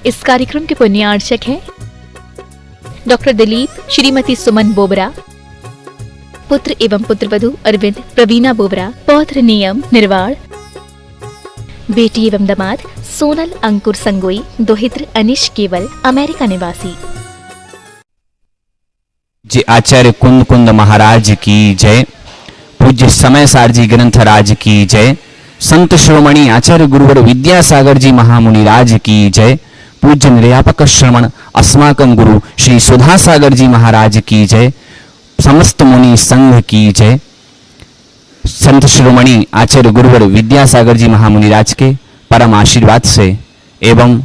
इस कार्यक्रम के पुण्यार्चक हैं डॉक्टर दिलीप, श्रीमती सुमन बोबरा, पुत्र एवं पुत्रवधू अरविंद, प्रवीणा बोबरा, पौत्र नियम निर्वाण, बेटी एवं दामाद सोनल अंकुर संगोई, दोहित्र अनिश केवल, अमेरिका निवासी। जी आचार्य कुंद कुंद महाराज की जय। पूज्य समय सार जी ग्रंथराज की जय। संत श्रोमणी आचार्य गुरुवर विद्यासागर जी महामुनि राज की जय। पूज्य निर्यापक श्रवण अस्माकं गुरु श्री सुधासागर जी महाराज की जय। समस्त मुनि संघ की जय। संत श्रोमणी आचार्य गुरुवर विद्यासागर जी महामुनि राज के परम आशीर्वाद से एवं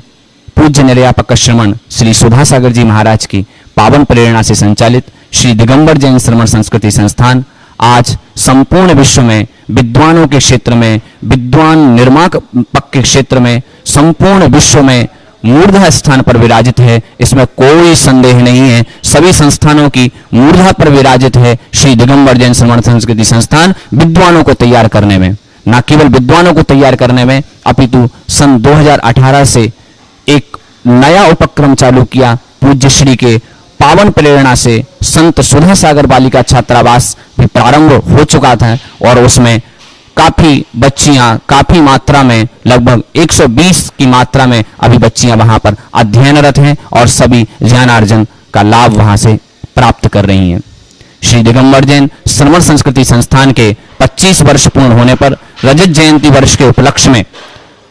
पूज्य निर्यापक श्रवण श्री सुधासागर जी महाराज की पावन प्रेरणा से संचालित श्री दिगंबर जैन श्रवण संस्कृति संस्थान आज संपूर्ण विश्व में विद्वानों के क्षेत्र में, विद्वान निर्मापक के क्षेत्र में, संपूर्ण विश्व में मूर्धा स्थान पर विराजित है। इसमें कोई संदेह नहीं है। सभी संस्थानों की मूर्धा पर विराजित है श्री दिगंबर जैन श्रवण संस्कृति संस्थान। विद्वानों को तैयार करने में, न केवल विद्वानों को तैयार करने में, अपितु सन 2018 से एक नया उपक्रम चालू किया। पूज्य श्री के पावन प्रेरणा से संत सुधा सागर बालिका छात्रावास भी प्रारंभ हो चुका था और उसमें काफी बच्चियां, काफी मात्रा में, लगभग 120 की मात्रा में अभी बच्चियां वहां पर अध्ययनरत हैं और सभी ज्ञानार्जन का लाभ वहां से प्राप्त कर रही हैं। श्री दिगंबर जैन श्रवण संस्कृति संस्थान के 25 वर्ष पूर्ण होने पर रजत जयंती वर्ष के उपलक्ष्य में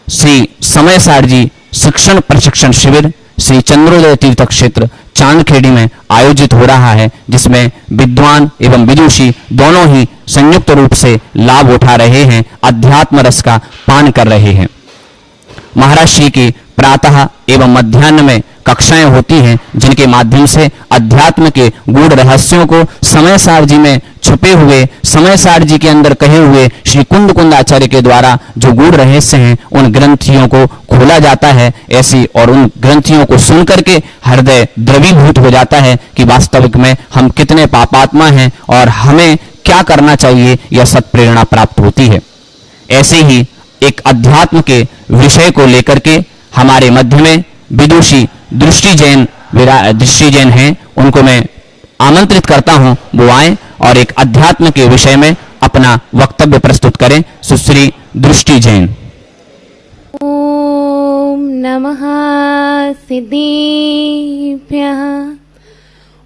श्री समय सार जी शिक्षण प्रशिक्षण शिविर श्री चंद्रोदय तीर्थ क्षेत्र चांदखेड़ी में आयोजित हो रहा है, जिसमें विद्वान एवं विदुषी दोनों ही संयुक्त रूप से लाभ उठा रहे हैं, अध्यात्म रस का पान कर रहे हैं। महाराज श्री की प्रातः एवं मध्याह्न में कक्षाएं होती हैं, जिनके माध्यम से अध्यात्म के गूढ़ रहस्यों को समय सार जी में छुपे हुए, समय सार जी के अंदर कहे हुए श्री कुंद कुंद आचार्य के द्वारा जो गूढ़ रहस्य हैं उन ग्रंथियों को खोला जाता है। ऐसी और उन ग्रंथियों को सुन करके हृदय द्रवीभूत हो जाता है कि वास्तविक में हम कितने पापात्मा हैं और हमें क्या करना चाहिए, यह सत प्रेरणा प्राप्त होती है। ऐसे ही एक अध्यात्म के विषय को लेकर के हमारे मध्य में विदुषी दृष्टि जैन हैं, उनको मैं आमंत्रित करता हूं वो आए और एक अध्यात्म के विषय में अपना वक्तव्य प्रस्तुत करें। सुश्री दृष्टि जैन। ओम नमः सिद्धिभ्यः।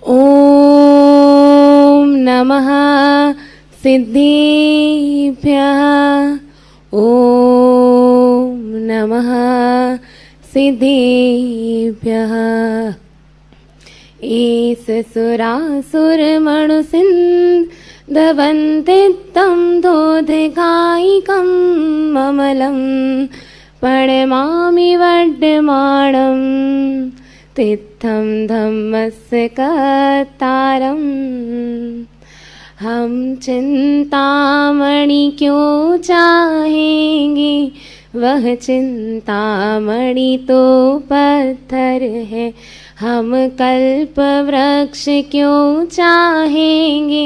ओम नमः सिद्धिभ्यः। ओम नमः सिद्धिभ्यः। ईश सुरासुरमणुसिन्धवन्दितं दोधकायिकं ममलं प्रणमामि वड्डमाणं तित्थं धम्मस्य कर्तारम्। हम चिंतामणि क्यों चाहेंगे, वह चिंतामणि तो पत्थर है। हम कल्प वृक्ष क्यों चाहेंगे,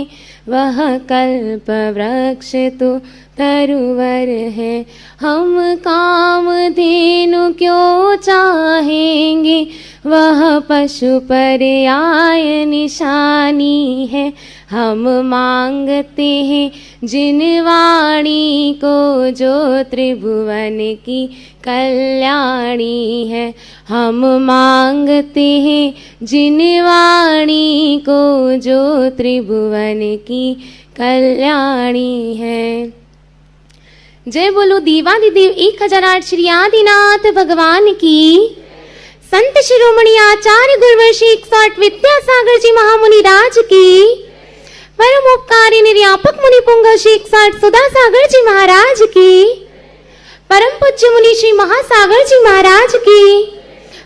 वह कल्प वृक्ष तो तरुवर है। हम कामधेनु क्यों चाहेंगे, वह पशु पर्याय निशानी है। हम मांगते हैं जिन वाणी को, जो त्रिभुवन की कल्याणी है। हम मांगते हैं जिन वाणी को, जो त्रिभुवन की कल्याणी है। जय बोलो देवादिदेव 1008 श्री आदिनाथ भगवान की। संत शिरोमणि आचार्य गुरुवर श्री 108 विद्यासागर जी महामुनि राज की। परम उपकारी निर्यापक मुनि पुंग श्री 108 सुधासागर जी महाराज की। परम पूज्य मुनि श्री महासागर जी महाराज की।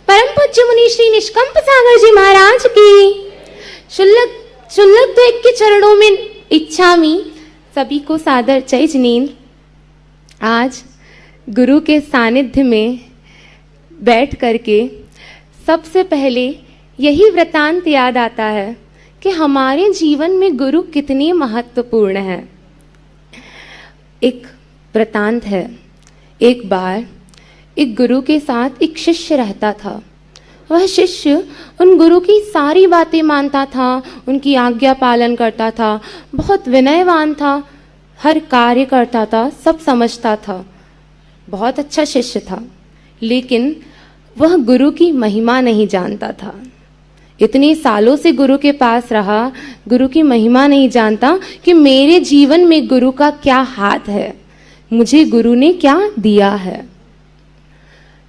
परम पूज्य मुनि श्री निष्कंप सागर जी महाराज की। शुल्लक द्वैत के चरणों में इच्छामि सभी को सादर जय जिनेन्द्र। आज गुरु के सानिध्य में बैठ करके सबसे पहले यही वृतांत याद आता है कि हमारे जीवन में गुरु कितने महत्वपूर्ण हैं। एक वृतांत है, एक बार एक गुरु के साथ एक शिष्य रहता था। वह शिष्य उन गुरु की सारी बातें मानता था, उनकी आज्ञा पालन करता था, बहुत विनयवान था, हर कार्य करता था, सब समझता था, बहुत अच्छा शिष्य था। लेकिन वह गुरु की महिमा नहीं जानता था। इतने सालों से गुरु के पास रहा, गुरु की महिमा नहीं जानता कि मेरे जीवन में गुरु का क्या हाथ है, मुझे गुरु ने क्या दिया है।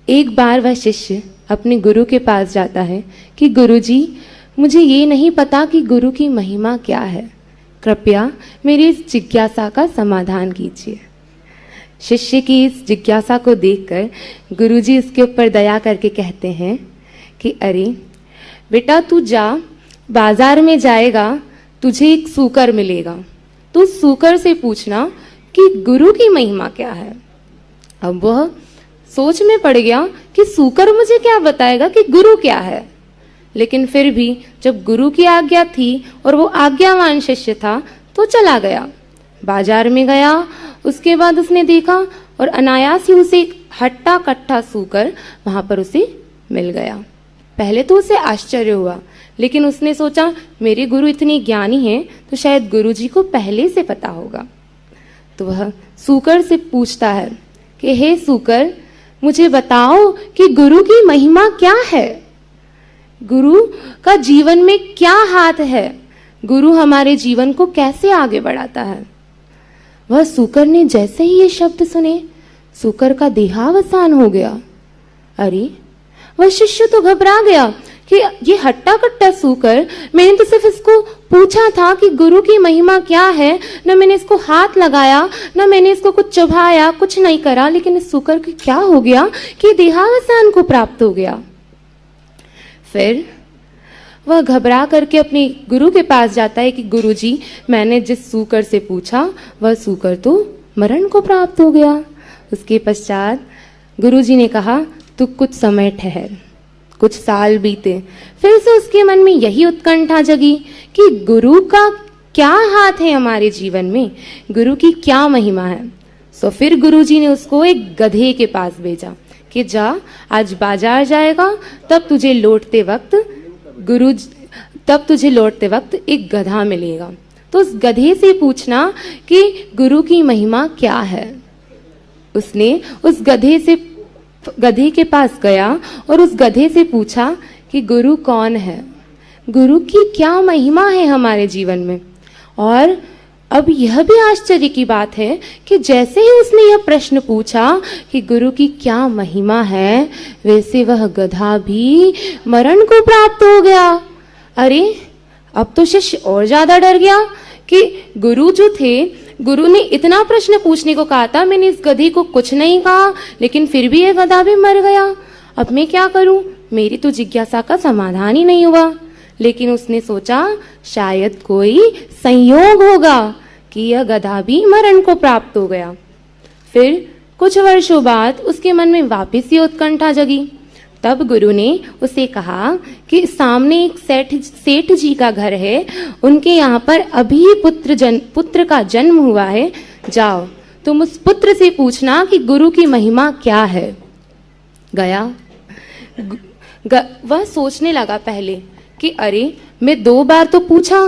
एक बार वह शिष्य अपने गुरु के पास जाता है कि गुरुजी, मुझे ये नहीं पता कि गुरु की महिमा क्या है, कृपया मेरी इस जिज्ञासा का समाधान कीजिए। शिष्य की इस जिज्ञासा को देखकर गुरुजी उसके ऊपर दया करके कहते हैं कि अरे बेटा, तू जा, बाजार में जाएगा, तुझे एक सूकर मिलेगा, तू सूकर से पूछना कि गुरु की महिमा क्या है। अब वह सोच में पड़ गया कि सूकर मुझे क्या बताएगा कि गुरु क्या है। लेकिन फिर भी जब गुरु की आज्ञा थी और वो आज्ञावान शिष्य था तो चला गया, बाजार में गया। उसके बाद उसने देखा और अनायास ही उसे एक हट्टा कट्टा सूकर वहां पर उसे मिल गया। पहले तो उसे आश्चर्य हुआ, लेकिन उसने सोचा मेरे गुरु इतने ज्ञानी हैं तो शायद गुरु जी को पहले से पता होगा। तो वह सूकर से पूछता है कि हे सूकर, मुझे बताओ कि गुरु की महिमा क्या है, गुरु का जीवन में क्या हाथ है, गुरु हमारे जीवन को कैसे आगे बढ़ाता है। वह सूकर ने जैसे ही ये शब्द सुने, सूकर का देहावसान हो गया। अरे, वह शिष्य तो घबरा गया कि ये हट्टा कट्टा सूकर, मैंने तो सिर्फ इसको पूछा था कि गुरु की महिमा क्या है, न मैंने इसको हाथ लगाया, न मैंने इसको कुछ चुभाया, कुछ नहीं करा, लेकिन इस सूकर की क्या हो गया कि देहावसान को प्राप्त हो गया। फिर वह घबरा करके अपने गुरु के पास जाता है कि गुरुजी, मैंने जिस सूकर से पूछा वह सूकर तो मरण को प्राप्त हो गया। उसके पश्चात गुरुजी ने कहा, तू कुछ समय ठहर। कुछ साल बीते, फिर से उसके मन में यही उत्कंठा जगी कि गुरु का क्या हाथ है हमारे जीवन में, गुरु की क्या महिमा है। तो फिर गुरुजी ने उसको एक गधे के पास भेजा कि जा, आज बाजार जाएगा, तब तुझे लौटते वक्त एक गधा मिलेगा, तो उस गधे से पूछना कि गुरु की महिमा क्या है। उसने उस गधे के पास गया और उस गधे से पूछा कि गुरु कौन है, गुरु की क्या महिमा है हमारे जीवन में। और अब यह भी आश्चर्य की बात है कि जैसे ही उसने यह प्रश्न पूछा कि गुरु की क्या महिमा है, वैसे वह गधा भी मरण को प्राप्त हो गया। अरे, अब तो शिष्य और ज्यादा डर गया कि गुरु जो थे, गुरु ने इतना प्रश्न पूछने को कहा था, मैंने इस गधे को कुछ नहीं कहा, लेकिन फिर भी यह गधा भी मर गया। अब मैं क्या करूं, मेरी तो जिज्ञासा का समाधान ही नहीं हुआ। लेकिन उसने सोचा शायद कोई संयोग होगा कि यह गधा भी मरण को प्राप्त हो गया। फिर कुछ वर्षों बाद उसके मन में वापस ये उत्कंठा जगी। तब गुरु ने उसे कहा कि सामने एक सेठ जी का घर है, उनके यहाँ पर अभी पुत्र का जन्म हुआ है, जाओ तुम उस पुत्र से पूछना कि गुरु की महिमा क्या है। गया, वह सोचने लगा पहले कि अरे, मैं 2 बार तो पूछा,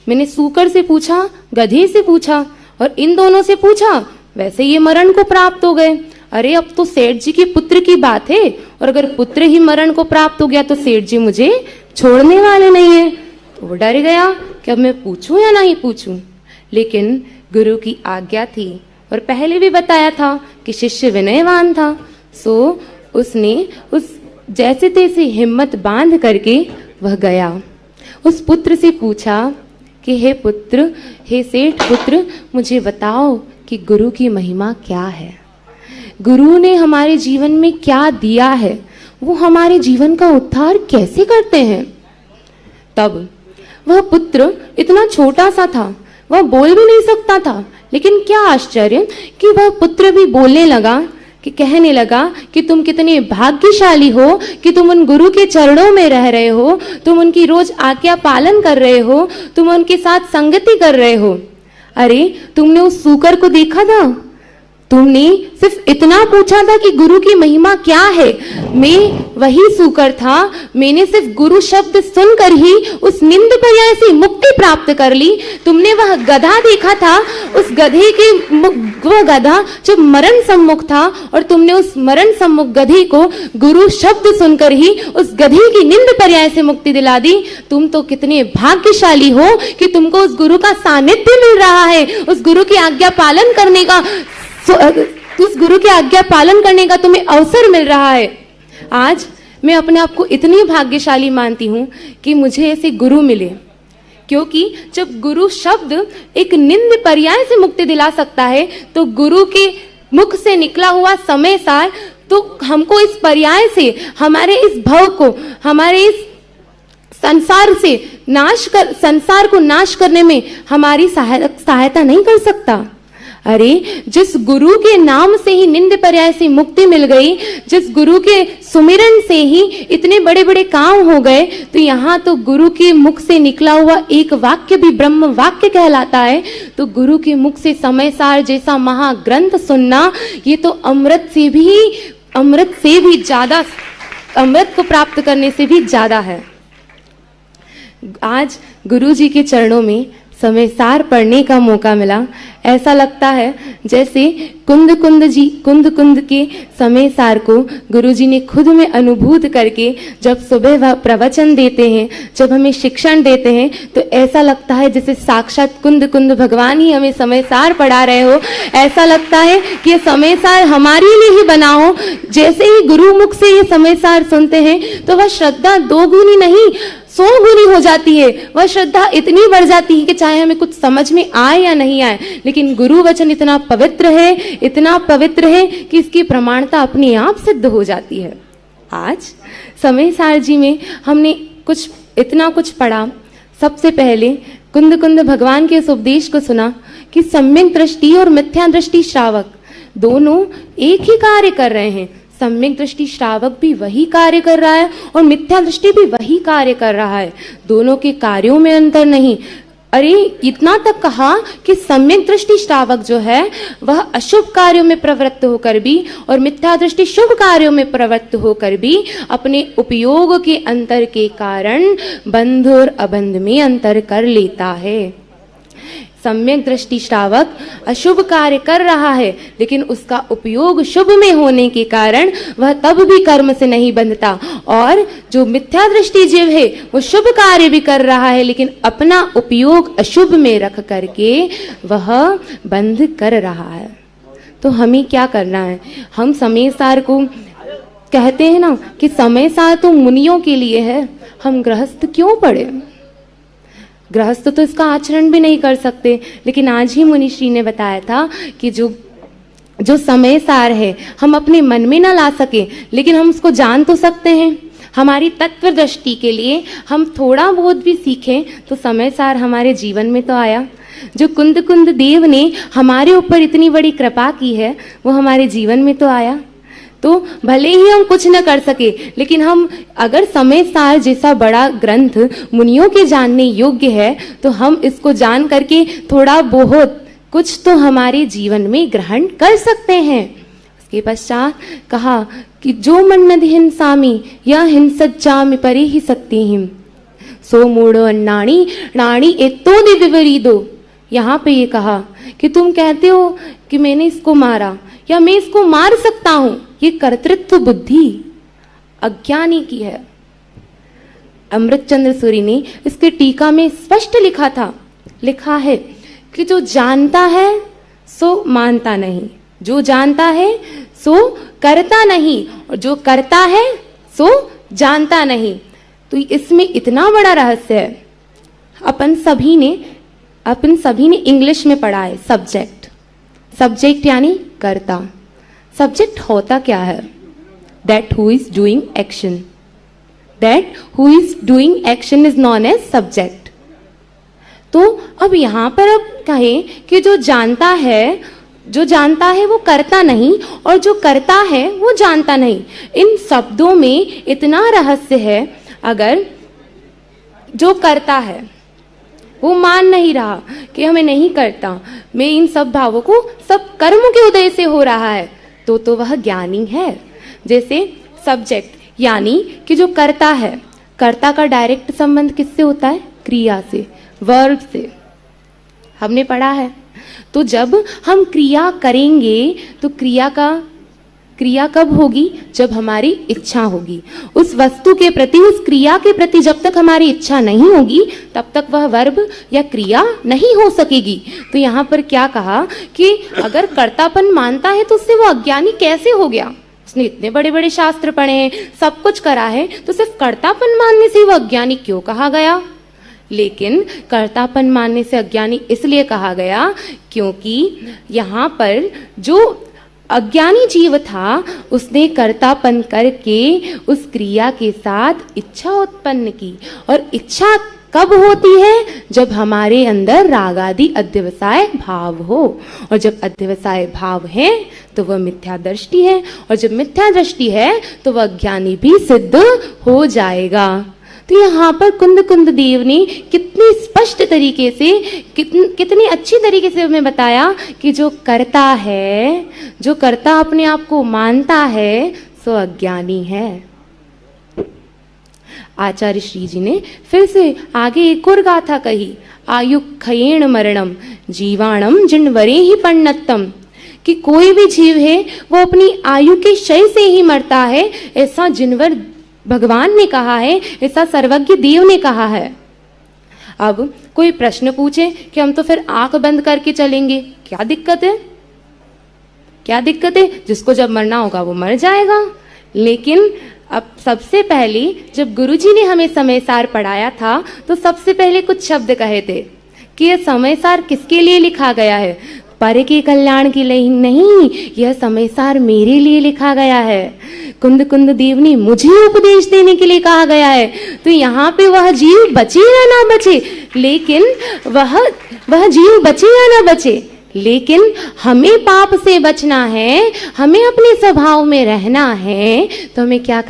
मैंने सूकर से पूछा, गधे से पूछा और इन दोनों से पूछा, वैसे ये मरण को प्राप्त हो गए। अरे, अब तो सेठ जी के पुत्र की बात है, और अगर पुत्र ही मरण को प्राप्त हो गया तो सेठ जी मुझे छोड़ने वाले नहीं है। तो वो डर गया कि अब मैं पूछूं या नहीं पूछूं। लेकिन गुरु की आज्ञा थी और पहले भी बताया था कि शिष्य विनयवान था, सो उसने उस जैसे तैसे हिम्मत बांध करके वह गया। उस पुत्र से पूछा कि हे पुत्र, हे सेठ पुत्र, मुझे बताओ कि गुरु की महिमा क्या है, गुरु ने हमारे जीवन में क्या दिया है, वो हमारे जीवन का उद्धार कैसे करते हैं। तब वह पुत्र इतना छोटा सा था, वह बोल भी नहीं सकता था, लेकिन क्या आश्चर्य कि वह पुत्र भी बोलने लगा, कि कहने लगा कि तुम कितने भाग्यशाली हो कि तुम उन गुरु के चरणों में रह रहे हो, तुम उनकी रोज आज्ञा पालन कर रहे हो, तुम उनके साथ संगति कर रहे हो। अरे, तुमने उस सूकर को देखा था, तुमने सिर्फ इतना पूछा था कि गुरु की महिमा क्या है। मैं वही सूकर था, मैंने सिर्फ गुरु शब्द सुनकर ही उस निंद पर्याय से मुक्ति प्राप्त कर ली। तुमने वह गधा देखा था, उस गधे के वह गधा जो मरण सम्मुख था, और तुमने उस मरण सम्मुख गधे को गुरु शब्द सुनकर ही उस गधे की निंद पर्याय से मुक्ति दिला दी। तुम तो कितने भाग्यशाली हो कि तुमको उस गुरु का सानिध्य मिल रहा है, उस गुरु की आज्ञा पालन करने का, उस गुरु की आज्ञा पालन करने का तुम्हें अवसर मिल रहा है। आज मैं अपने आप को इतनी भाग्यशाली मानती हूं कि मुझे ऐसे गुरु मिले, क्योंकि जब गुरु शब्द एक निंद पर्याय से मुक्ति दिला सकता है, तो गुरु के मुख से निकला हुआ समय सार तो हमको इस पर्याय से, हमारे इस भव को, हमारे इस संसार को नाश करने में हमारी सहायता नहीं कर सकता। अरे जिस गुरु के नाम से ही निंद पर्याय से मुक्ति मिल गई, जिस गुरु के सुमिरन से ही इतने बड़े बड़े काम हो गए, तो यहाँ तो गुरु के मुख से निकला हुआ एक वाक्य भी ब्रह्म वाक्य कहलाता है। तो गुरु के मुख से समय सार जैसा महाग्रंथ सुनना, ये तो अमृत से भी ज्यादा, अमृत को प्राप्त करने से भी ज्यादा है। आज गुरु जी के चरणों में समय सार पढ़ने का मौका मिला। ऐसा लगता है जैसे कुंद के समय सार को गुरु जी ने खुद में अनुभूत करके जब सुबह वह प्रवचन देते हैं, जब हमें शिक्षण देते हैं, तो ऐसा लगता है जैसे साक्षात कुंद भगवान ही हमें समय सार पढ़ा रहे हो। ऐसा लगता है कि ये समय सार हमारे लिए ही बना हो। जैसे ही गुरु मुख से ये समय सार सुनते हैं तो वह श्रद्धा 2 गुनी नहीं 100 गुनी हो जाती है। वह श्रद्धा इतनी बढ़ जाती है कि चाहे हमें कुछ समझ में आए या नहीं आए, लेकिन गुरु वचन इतना पवित्र है कि इसकी प्रमाणता अपने आप सिद्ध हो जाती है। आज समय सार जी में हमने इतना कुछ पढ़ा। सबसे पहले कुंद भगवान के इस उपदेश को सुना कि सम्यक दृष्टि और मिथ्या दृष्टि श्रावक दोनों एक ही कार्य कर रहे हैं। सम्यक दृष्टि श्रावक भी वही कार्य कर रहा है और मिथ्या दृष्टि भी वही कार्य कर रहा है। दोनों के कार्यों में अंतर नहीं। अरे इतना तक कहा कि सम्यक दृष्टि श्रावक जो है वह अशुभ कार्यों में प्रवृत्त होकर भी और मिथ्या दृष्टि शुभ कार्यों में प्रवृत्त होकर भी अपने उपयोग के अंतर के कारण बंध और अबंध में अंतर कर लेता है। सम्यक दृष्टि श्रावक अशुभ कार्य कर रहा है, लेकिन उसका उपयोग शुभ में होने के कारण वह तब भी कर्म से नहीं बंधता। और जो मिथ्या दृष्टि जीव है वो शुभ कार्य भी कर रहा है, लेकिन अपना उपयोग अशुभ में रख करके वह बंध कर रहा है। तो हमें क्या करना है? हम समय सार को कहते हैं ना कि समय सार तो मुनियों के लिए है, हम गृहस्थ क्यों पढ़े? गृहस्थ तो इसका आचरण भी नहीं कर सकते। लेकिन आज ही मुनिश्री ने बताया था कि जो समय सार है हम अपने मन में ना ला सके, लेकिन हम उसको जान तो सकते हैं। हमारी तत्व दृष्टि के लिए हम थोड़ा बहुत भी सीखें तो समय सार हमारे जीवन में तो आया। जो कुंद देव ने हमारे ऊपर इतनी बड़ी कृपा की है वो हमारे जीवन में तो आया। तो भले ही हम कुछ न कर सके, लेकिन हम अगर समय सार जैसा बड़ा ग्रंथ मुनियों के जानने योग्य है तो हम इसको जान करके थोड़ा बहुत कुछ तो हमारे जीवन में ग्रहण कर सकते हैं। उसके पश्चात कहा कि जो मन्नद हिंसामी या हिंसज्जामि परे ही सकती हिम सो मूढ़ो अन्नाणी नाणी एतो दिव्यवरीदो। यहाँ पे ये कहा कि तुम कहते हो कि मैंने इसको मारा या मैं इसको मार सकता हूं, ये कर्तृत्व बुद्धि अज्ञानी की है। अमृतचंद्र सूरी ने इसके टीका में स्पष्ट लिखा है कि जो जानता है सो मानता नहीं, जो जानता है सो करता नहीं, और जो करता है सो जानता नहीं। तो इसमें इतना बड़ा रहस्य है। अपन सभी ने इंग्लिश में पढ़ा है सब्जेक्ट यानी कर्ता। सब्जेक्ट होता क्या है? That who is doing action is known as subject. तो अब यहां पर अब कहें कि जो जानता है वो करता नहीं, और जो करता है वो जानता नहीं। इन शब्दों में इतना रहस्य है। अगर जो करता है वो मान नहीं रहा कि हमें नहीं करता, मैं इन सब भावों को सब कर्म के उदय से हो रहा है, तो वह ज्ञानी है। जैसे सब्जेक्ट यानी कि जो कर्ता है, कर्ता का डायरेक्ट संबंध किससे होता है? क्रिया से, वर्ब से, हमने पढ़ा है। तो जब हम क्रिया करेंगे तो क्रिया कब होगी? जब हमारी इच्छा होगी। उस वस्तु के प्रति, उस क्रिया के प्रति जब तक हमारी इच्छा नहीं होगी तब तक वह वर्ब या क्रिया नहीं हो सकेगी। तो यहाँ पर क्या कहा कि अगर कर्तापन मानता है तो उससे वो अज्ञानी कैसे हो गया? उसने इतने बड़े बड़े शास्त्र पढ़े हैं, सब कुछ करा है, तो सिर्फ कर्तापन मानने से वो अज्ञानी क्यों कहा गया? लेकिन कर्तापन मानने से अज्ञानी इसलिए कहा गया क्योंकि यहाँ पर जो अज्ञानी जीव था उसने कर्तापन करके उस क्रिया के साथ इच्छा उत्पन्न की। और इच्छा कब होती है? जब हमारे अंदर राग आदि अध्यवसाय भाव हो। और जब अध्यवसाय भाव है तो वह मिथ्या दृष्टि है, और जब मिथ्या दृष्टि है तो वह अज्ञानी भी सिद्ध हो जाएगा। तो यहाँ पर कुंद देव ने कितनी स्पष्ट तरीके से, कितनी अच्छी तरीके से हमें बताया कि जो कर्ता है, जो कर्ता अपने आप को मानता है सो अज्ञानी है। आचार्य श्री जी ने फिर से आगे एक और गाथा कही, आयु खयेण मरणम जीवाणम जिनवरे ही पण्णत्तम, कि कोई भी जीव है वो अपनी आयु के क्षय से ही मरता है, ऐसा जिनवर भगवान ने कहा है, ऐसा सर्वज्ञ देव ने कहा है। अब कोई प्रश्न पूछे कि हम तो फिर आंख बंद करके चलेंगे, क्या दिक्कत है? क्या दिक्कत है? जिसको जब मरना होगा वो मर जाएगा। लेकिन अब सबसे पहले जब गुरुजी ने हमें समयसार पढ़ाया था तो सबसे पहले कुछ शब्द कहे थे कि यह समयसार किसके लिए लिखा गया है? पर के कल्याण के लिए नहीं, यह समयसार मेरे लिए लिखा गया है। कुंद देव ने मुझे उपदेश देने के लिए कहा गया है। तो यहाँ पे वह जीव बचे या ना बचे, लेकिन वह जीव बचे या ना बचे, लेकिन हमें पाप से बचना है, हमें अपने स्वभाव में रहना है, तो हमें क्या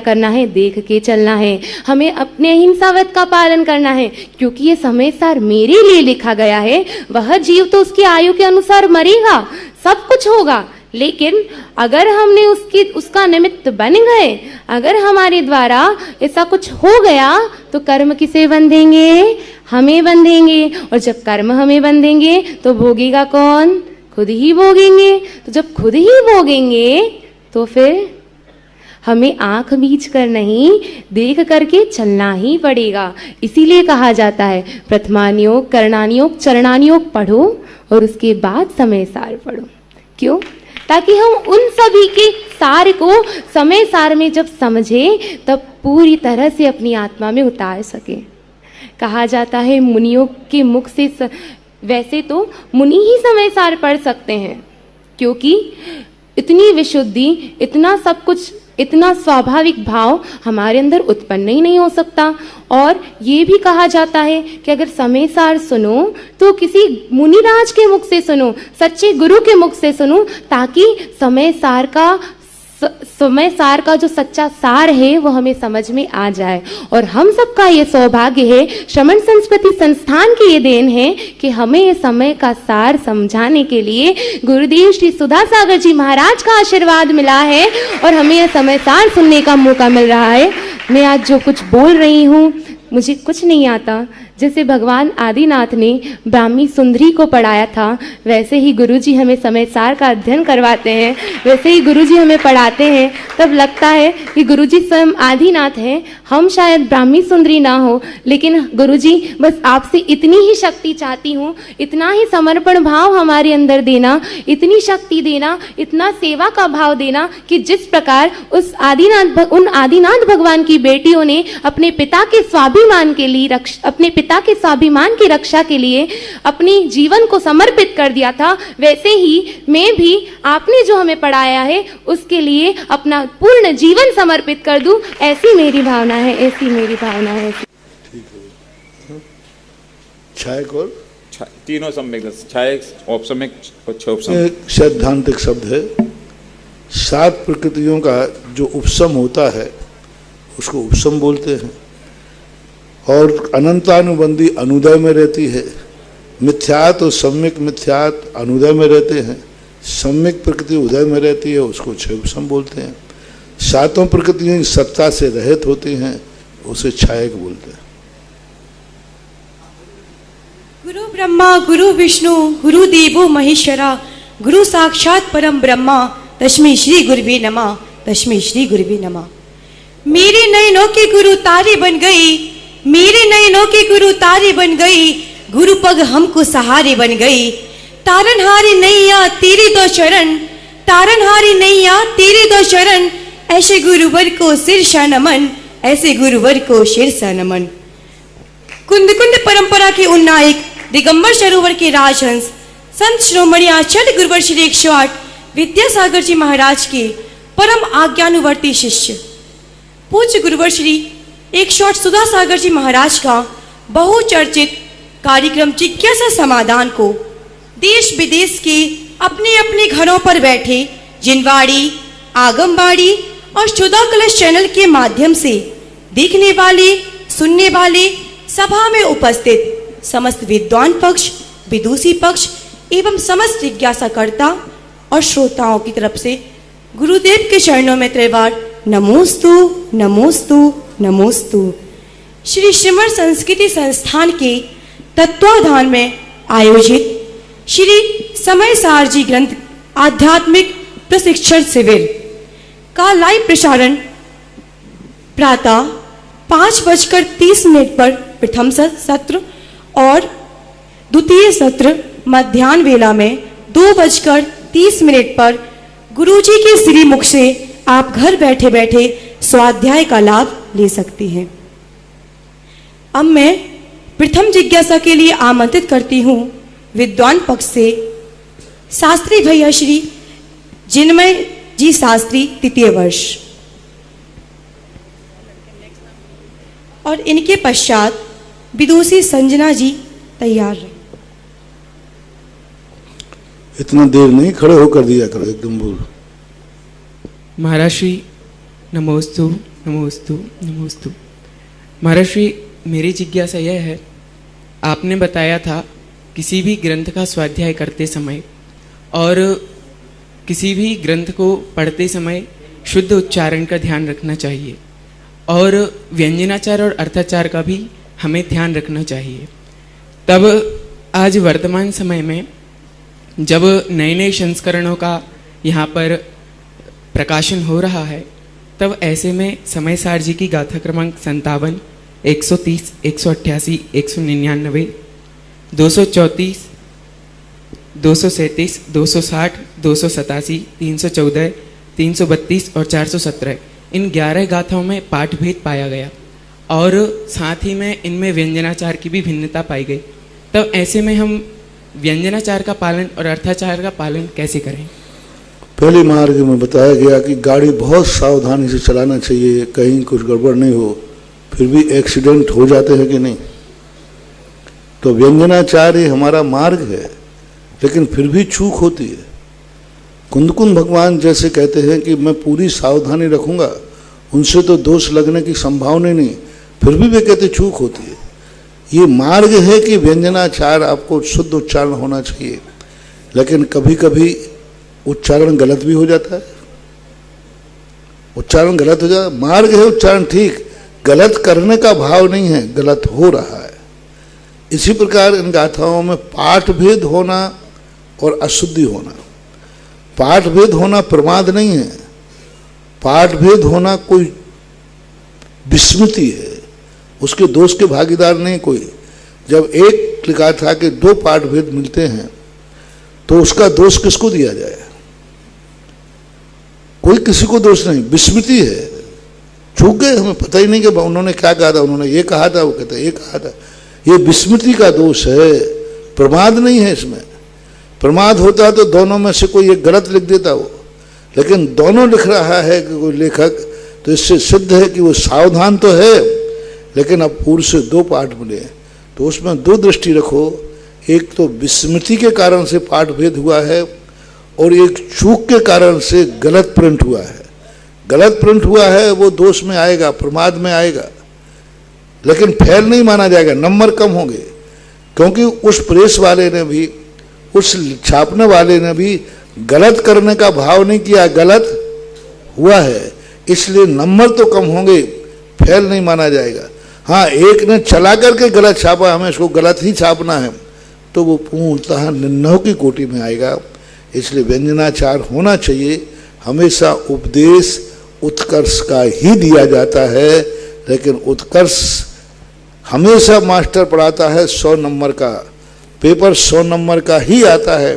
करना है? देख के चलना है, हमें अपने अहिंसाव्रत का पालन करना है, क्योंकि ये समयसार मेरे लिए लिखा गया है। वह जीव तो उसकी आयु के अनुसार मरेगा, सब कुछ होगा, लेकिन अगर हमने उसका निमित्त बन गए, अगर हमारे द्वारा ऐसा कुछ हो गया तो कर्म किसे बंधेंगे? हमें बंधेंगे। और जब कर्म हमें बंधेंगे तो भोगेगा कौन? खुद ही भोगेंगे। तो जब खुद ही भोगेंगे तो फिर हमें आंख बीच कर नहीं, देख करके चलना ही पड़ेगा। इसीलिए कहा जाता है प्रथमानियोग, करणानियोग, चरणानियोग पढ़ो और उसके बाद समयसार पढ़ो। क्यों? ताकि हम उन सभी के सार को समय सार में जब समझे तब पूरी तरह से अपनी आत्मा में उतार सके। कहा जाता है मुनियों के मुख से वैसे तो मुनि ही समय सार पढ़ सकते हैं, क्योंकि इतनी विशुद्धि, इतना सब कुछ, इतना स्वाभाविक भाव हमारे अंदर उत्पन्न ही नहीं हो सकता। और ये भी कहा जाता है कि अगर समयसार सुनो तो किसी मुनिराज के मुख से सुनो, सच्चे गुरु के मुख से सुनो, ताकि समय सार का जो सच्चा सार है वो हमें समझ में आ जाए। और हम सबका ये सौभाग्य है, श्रमण संस्कृति संस्थान की ये देन है कि हमें ये समय का सार समझाने के लिए गुरुदेव श्री सुधा सागर जी महाराज का आशीर्वाद मिला है और हमें यह समय सार सुनने का मौका मिल रहा है। मैं आज जो कुछ बोल रही हूँ मुझे कुछ नहीं आता। जैसे भगवान आदिनाथ ने ब्राह्मी सुंदरी को पढ़ाया था, वैसे ही गुरुजी हमें समयसार का अध्ययन करवाते हैं, वैसे ही गुरुजी हमें पढ़ाते हैं। तब लगता है कि गुरुजी स्वयं आदिनाथ हैं, हम शायद ब्राह्मी सुंदरी ना हो, लेकिन गुरुजी बस आपसे इतनी ही शक्ति चाहती हूँ, इतना ही समर्पण भाव हमारे अंदर देना, इतनी शक्ति देना, इतना सेवा का भाव देना कि जिस प्रकार उन आदिनाथ भगवान की बेटियों ने अपने पिता के स्वाभिमान के लिए अपने पिता के स्वाभिमान की रक्षा के लिए अपनी जीवन को समर्पित कर दिया था, वैसे ही मैं भी आपने जो हमें पढ़ाया है उसके लिए अपना पूर्ण जीवन समर्पित कर दूं, ऐसी मेरी भावना है, ऐसी मेरी भावना है। ठीक है। छाय कौर तीनों सम्यक छाय ऑप्शन में कुछ ऑप्शन एक सैद्धांतिक शब्द है। 7 प्रकृतियों का जो उपशम होता है उसको उपशम बोलते हैं, और अनंतानुबंधी अनुदय में रहती है। मिथ्यात और सम्यक मिथ्यात अनुदय में रहते हैं। सम्यक प्रकृति उदय में रहती है, उसको क्षयोपम बोलते हैं। सातों प्रकृतियां सत्ता से रहित होती हैं, उसे छायक बोलते हैं। गुरु ब्रह्मा गुरु विष्णु गुरु देवो महेश्वरा गुरु साक्षात परम ब्रह्मा तस्मै श्री गुरुवे नमः तस्मै श्री गुरुवे नमः। मेरे नयनों के गुरु तारे बन गई, मेरे नयनों के गुरु तारे बन गई, गुरु पग हमको सहारे बन गई। तारनहारी नैया तेरे दो शरण, तारनहारी नैया तेरे दो शरण, ऐसे गुरुवर को शीर्षा नमन, ऐसे गुरुवर को शीर्षा नमन। कुंद कुंद परंपरा के उन्नायक दिगंबर सरोवर के राजहंस संत श्रोमणी आचार्य गुरुवर श्री 108 विद्यासागर जी महाराज के परम आज्ञानुवर्ती शिष्य पूज्य गुरुवर श्री 108 सुधा सागर जी महाराज का बहुचर्चित कार्यक्रम जिज्ञासा समाधान को देश विदेश के अपने अपने घरों पर बैठे जिनवाड़ी, आगमबाड़ी और सुधा कलश चैनल के माध्यम से देखने वाले, सुनने वाले, सभा में उपस्थित समस्त विद्वान पक्ष, विदुषी पक्ष एवं समस्त जिज्ञासाकर्ता और श्रोताओं की तरफ से गुरुदेव के चरणों में त्रिवार नमोस्तु नमोस्तु नमोस्तु। श्री श्रीमर संस्कृति संस्थान के तत्वाधान में आयोजित श्री समय सार जी ग्रंथ आध्यात्मिक प्रशिक्षण शिविर का लाइव प्रसारण प्रातः 5:30 पर प्रथम सत्र और द्वितीय सत्र मध्याह्न वेला में 2:30 पर गुरुजी के श्री मुख से आप घर बैठे बैठे स्वाध्याय का लाभ ले सकते हैं। अब मैं प्रथम जिज्ञासा के लिए आमंत्रित करती हूँ विद्वान पक्ष से शास्त्री भैया श्री जिनमय जी शास्त्री तृतीय वर्ष, और इनके पश्चात विदुषी संजना जी तैयार रहे। इतना देर नहीं, खड़े होकर दिया करो, एकदम बोल। महाराज श्री नमोस्तु नमोस्तु नमोस्तु। महाराज श्री मेरी जिज्ञासा यह है, आपने बताया था किसी भी ग्रंथ का स्वाध्याय करते समय और किसी भी ग्रंथ को पढ़ते समय शुद्ध उच्चारण का ध्यान रखना चाहिए और व्यंजनाचार और अर्थाचार का भी हमें ध्यान रखना चाहिए। तब आज वर्तमान समय में जब नए नए संस्करणों का यहाँ पर प्रकाशन हो रहा है, तब ऐसे में समय सार जी की गाथा क्रमांक 57, 130, 188, 199, 234, 237, 260, 287, 314, 332 और 417 इन 11 गाथाओं में पाठभेद पाया गया और साथ ही में इनमें व्यंजनाचार की भी भिन्नता पाई गई। तब ऐसे में हम व्यंजनाचार का पालन और अर्थाचार का पालन कैसे करें? पहले मार्ग में बताया गया कि गाड़ी बहुत सावधानी से चलाना चाहिए, कहीं कुछ गड़बड़ नहीं हो। फिर भी एक्सीडेंट हो जाते हैं कि नहीं? तो व्यंजनाचार ये हमारा मार्ग है, लेकिन फिर भी चूक होती है। कुंदकुंद भगवान जैसे कहते हैं कि मैं पूरी सावधानी रखूंगा, उनसे तो दोष लगने की संभावना नहीं, फिर भी वे कहते चूक होती है। ये मार्ग है कि व्यंजनाचार आपको शुद्ध उच्चारण होना चाहिए, लेकिन कभी कभी उच्चारण गलत भी हो जाता है। उच्चारण गलत हो जाता, मार्ग है उच्चारण ठीक, गलत करने का भाव नहीं है, गलत हो रहा है। इसी प्रकार इन गाथाओं में पाठ भेद होना और अशुद्धि होना, पाठ भेद होना प्रमाद नहीं है, पाठ भेद होना कोई विस्मृति है, उसके दोष के भागीदार नहीं कोई। जब एक लिखा था कि 2 पाठ भेद मिलते हैं तो उसका दोष किसको दिया जाए? कोई किसी को दोष नहीं, विस्मृति है, चूक गए, हमें पता ही नहीं कि उन्होंने क्या कहा था, उन्होंने ये कहा था, वो कहते ये कहा था। ये विस्मृति का दोष है, प्रमाद नहीं है इसमें। प्रमाद होता तो दोनों में से कोई एक गलत लिख देता वो, लेकिन दोनों लिख रहा है कि कोई लेखक, तो इससे सिद्ध है कि वो सावधान तो है, लेकिन अब पूर्व से 2 पाठ मिले तो उसमें 2 दृष्टि रखो। एक तो विस्मृति के कारण से पाठ भेद हुआ है और एक चूक के कारण से गलत प्रिंट हुआ है। गलत प्रिंट हुआ है वो दोष में आएगा, प्रमाद में आएगा। लेकिन फेल नहीं माना जाएगा, नंबर कम होंगे, क्योंकि उस प्रेस वाले ने भी, उस छापने वाले ने भी गलत करने का भाव नहीं किया, गलत हुआ है, इसलिए नंबर तो कम होंगे, फेल नहीं माना जाएगा। हाँ, एक ने चला करके गलत छापा, हमें इसको गलत ही छापना है, तो वो पूर्णतः 99 की कोटि में आएगा। इसलिए व्यंजनाचार होना चाहिए। हमेशा उपदेश उत्कर्ष का ही दिया जाता है, लेकिन उत्कर्ष हमेशा मास्टर पढ़ाता है 100 नंबर का, पेपर 100 नंबर का ही आता है,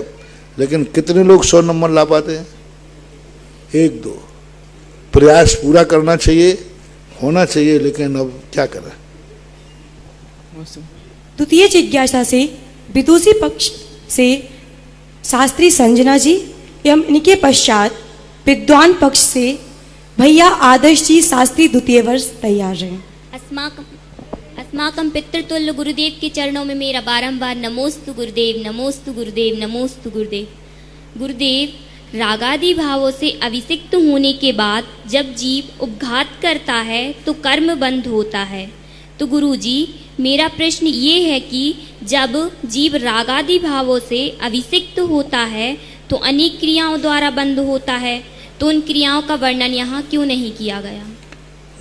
लेकिन कितने लोग 100 नंबर ला पाते हैं? 1-2। प्रयास पूरा करना चाहिए, होना चाहिए, लेकिन अब क्या करें। द्वितीय जिज्ञासा से विदुषी पक्ष से शास्त्री संजना जी एवं इनके पश्चात विद्वान पक्ष से भैया आदर्श जी शास्त्री द्वितीय वर्ष तैयार हैं। अस्माकं पितृतुल्य गुरुदेव के चरणों में मेरा बारंबार नमोस्तु गुरुदेव, नमोस्तु गुरुदेव, नमोस्तु गुरुदेव। गुरुदेव, रागादि भावों से अभिषिक्त होने के बाद जब जीव उपघात करता है तो कर्म बंद होता है। तो गुरुजी, मेरा प्रश्न ये है कि जब जीव रागादि भावों से अभिषिक्त होता है तो अनेक क्रियाओं द्वारा बंद होता है, तो उन क्रियाओं का वर्णन यहाँ क्यों नहीं किया गया?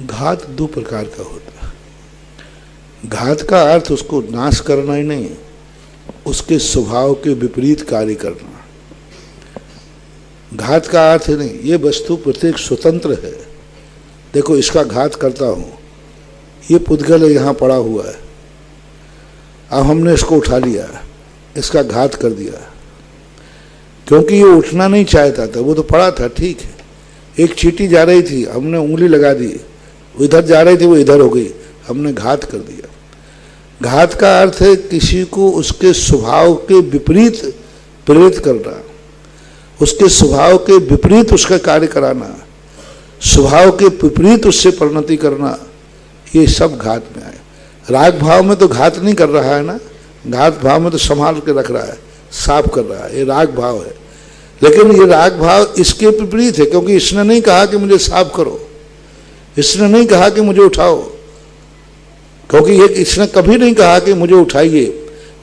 घात 2 प्रकार का होता है। घात का अर्थ उसको नाश करना ही नहीं, उसके स्वभाव के विपरीत कार्य करना। घात का अर्थ नहीं, ये वस्तु प्रत्येक स्वतंत्र है। देखो, इसका घात करता हूँ, ये पुद्गल यहाँ पड़ा हुआ है, अब हमने इसको उठा लिया, इसका घात कर दिया, क्योंकि ये उठना नहीं चाहता था, वो तो पड़ा था, ठीक है। एक चींटी जा रही थी, हमने उंगली लगा दी, वो इधर जा रही थी, वो इधर हो गई, हमने घात कर दिया। घात का अर्थ है किसी को उसके स्वभाव के विपरीत प्रेरित करना, उसके स्वभाव के विपरीत उसका कार्य कराना, स्वभाव के विपरीत उससे परिणति करना, ये सब घात में आए। राग भाव में तो घात नहीं कर रहा है ना, घात भाव में तो संभाल के रख रहा है, साफ कर रहा है, ये राग भाव है। लेकिन ये राग भाव इसके विपरीत है, क्योंकि इसने नहीं कहा कि मुझे साफ करो, इसने नहीं कहा कि मुझे उठाओ, क्योंकि ये इसने कभी नहीं कहा कि मुझे उठाइए,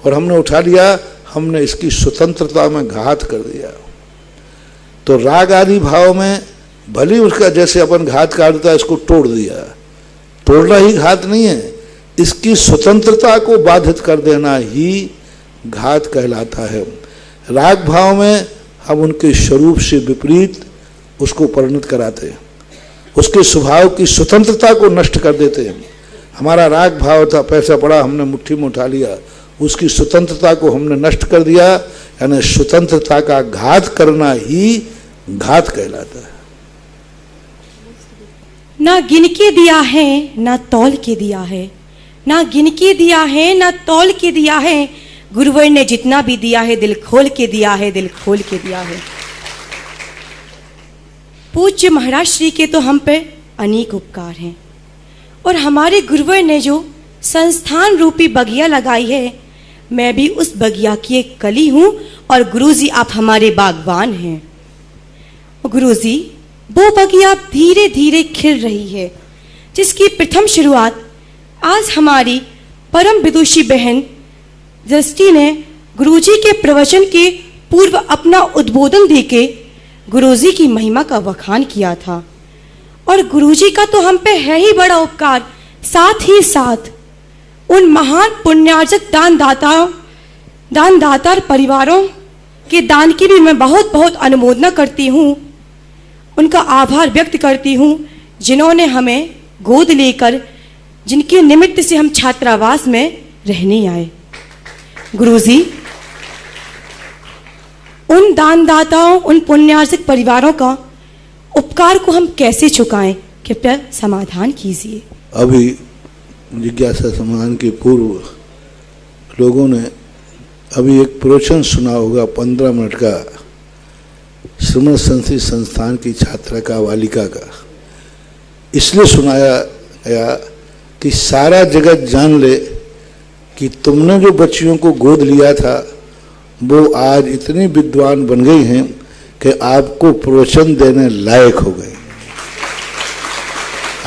और हमने उठा लिया, हमने इसकी स्वतंत्रता में घात कर दिया। तो राग आदि भाव में भले उसका जैसे अपन घात काटता है, इसको तोड़ दिया, तोड़ना ही घात नहीं है, इसकी स्वतंत्रता को बाधित कर देना ही घात कहलाता है। राग भाव में हम उनके स्वरूप से विपरीत उसको परिणत कराते हैं, उसके स्वभाव की स्वतंत्रता को नष्ट कर देते हैं। हमारा राग भाव था, पैसा पड़ा, हमने मुट्ठी में उठा लिया, उसकी स्वतंत्रता को हमने नष्ट कर दिया, यानी स्वतंत्रता का घात करना ही घात कहलाता है। ना गिन के दिया है ना तौल के दिया है, ना गिन के दिया है ना तौल के दिया है, गुरुवर ने जितना भी दिया है दिल खोल के दिया है, दिल खोल के दिया है। पूज्य महाराज श्री के तो हम पे अनेक उपकार हैं, और हमारे गुरुवर ने जो संस्थान रूपी बगिया लगाई है, मैं भी उस बगिया की एक कली हूँ, और गुरुजी आप हमारे बागबान हैं। गुरुजी, वो बगिया धीरे धीरे खिल रही है, जिसकी प्रथम शुरुआत आज हमारी परम विदुषी बहन दृष्टि ने गुरुजी के प्रवचन के पूर्व अपना उद्बोधन देके गुरुजी की महिमा का बखान किया था। और गुरुजी का तो हम पे है ही बड़ा उपकार, साथ ही साथ उन महान पुण्यार्जक दानदाता परिवारों के दान की भी मैं बहुत बहुत अनुमोदना करती हूँ, उनका आभार व्यक्त करती हूँ, जिन्होंने हमें गोद लेकर, जिनके निमित्त से हम छात्रावास में रहने आए। गुरुजी, उन दानदाताओं, उन पुण्यार्जक परिवारों का उपकार को हम कैसे चुकाएं, कृपया समाधान कीजिए। अभी जिज्ञासा समाधान के पूर्व लोगों ने अभी एक प्रवचन सुना होगा 15 मिनट का, श्रीमद संस्कृत संस्थान की छात्रा का, बालिका का। इसलिए सुनाया गया कि सारा जगत जान ले कि तुमने जो बच्चियों को गोद लिया था वो आज इतनी विद्वान बन गई हैं कि आपको प्रवचन देने लायक हो गए।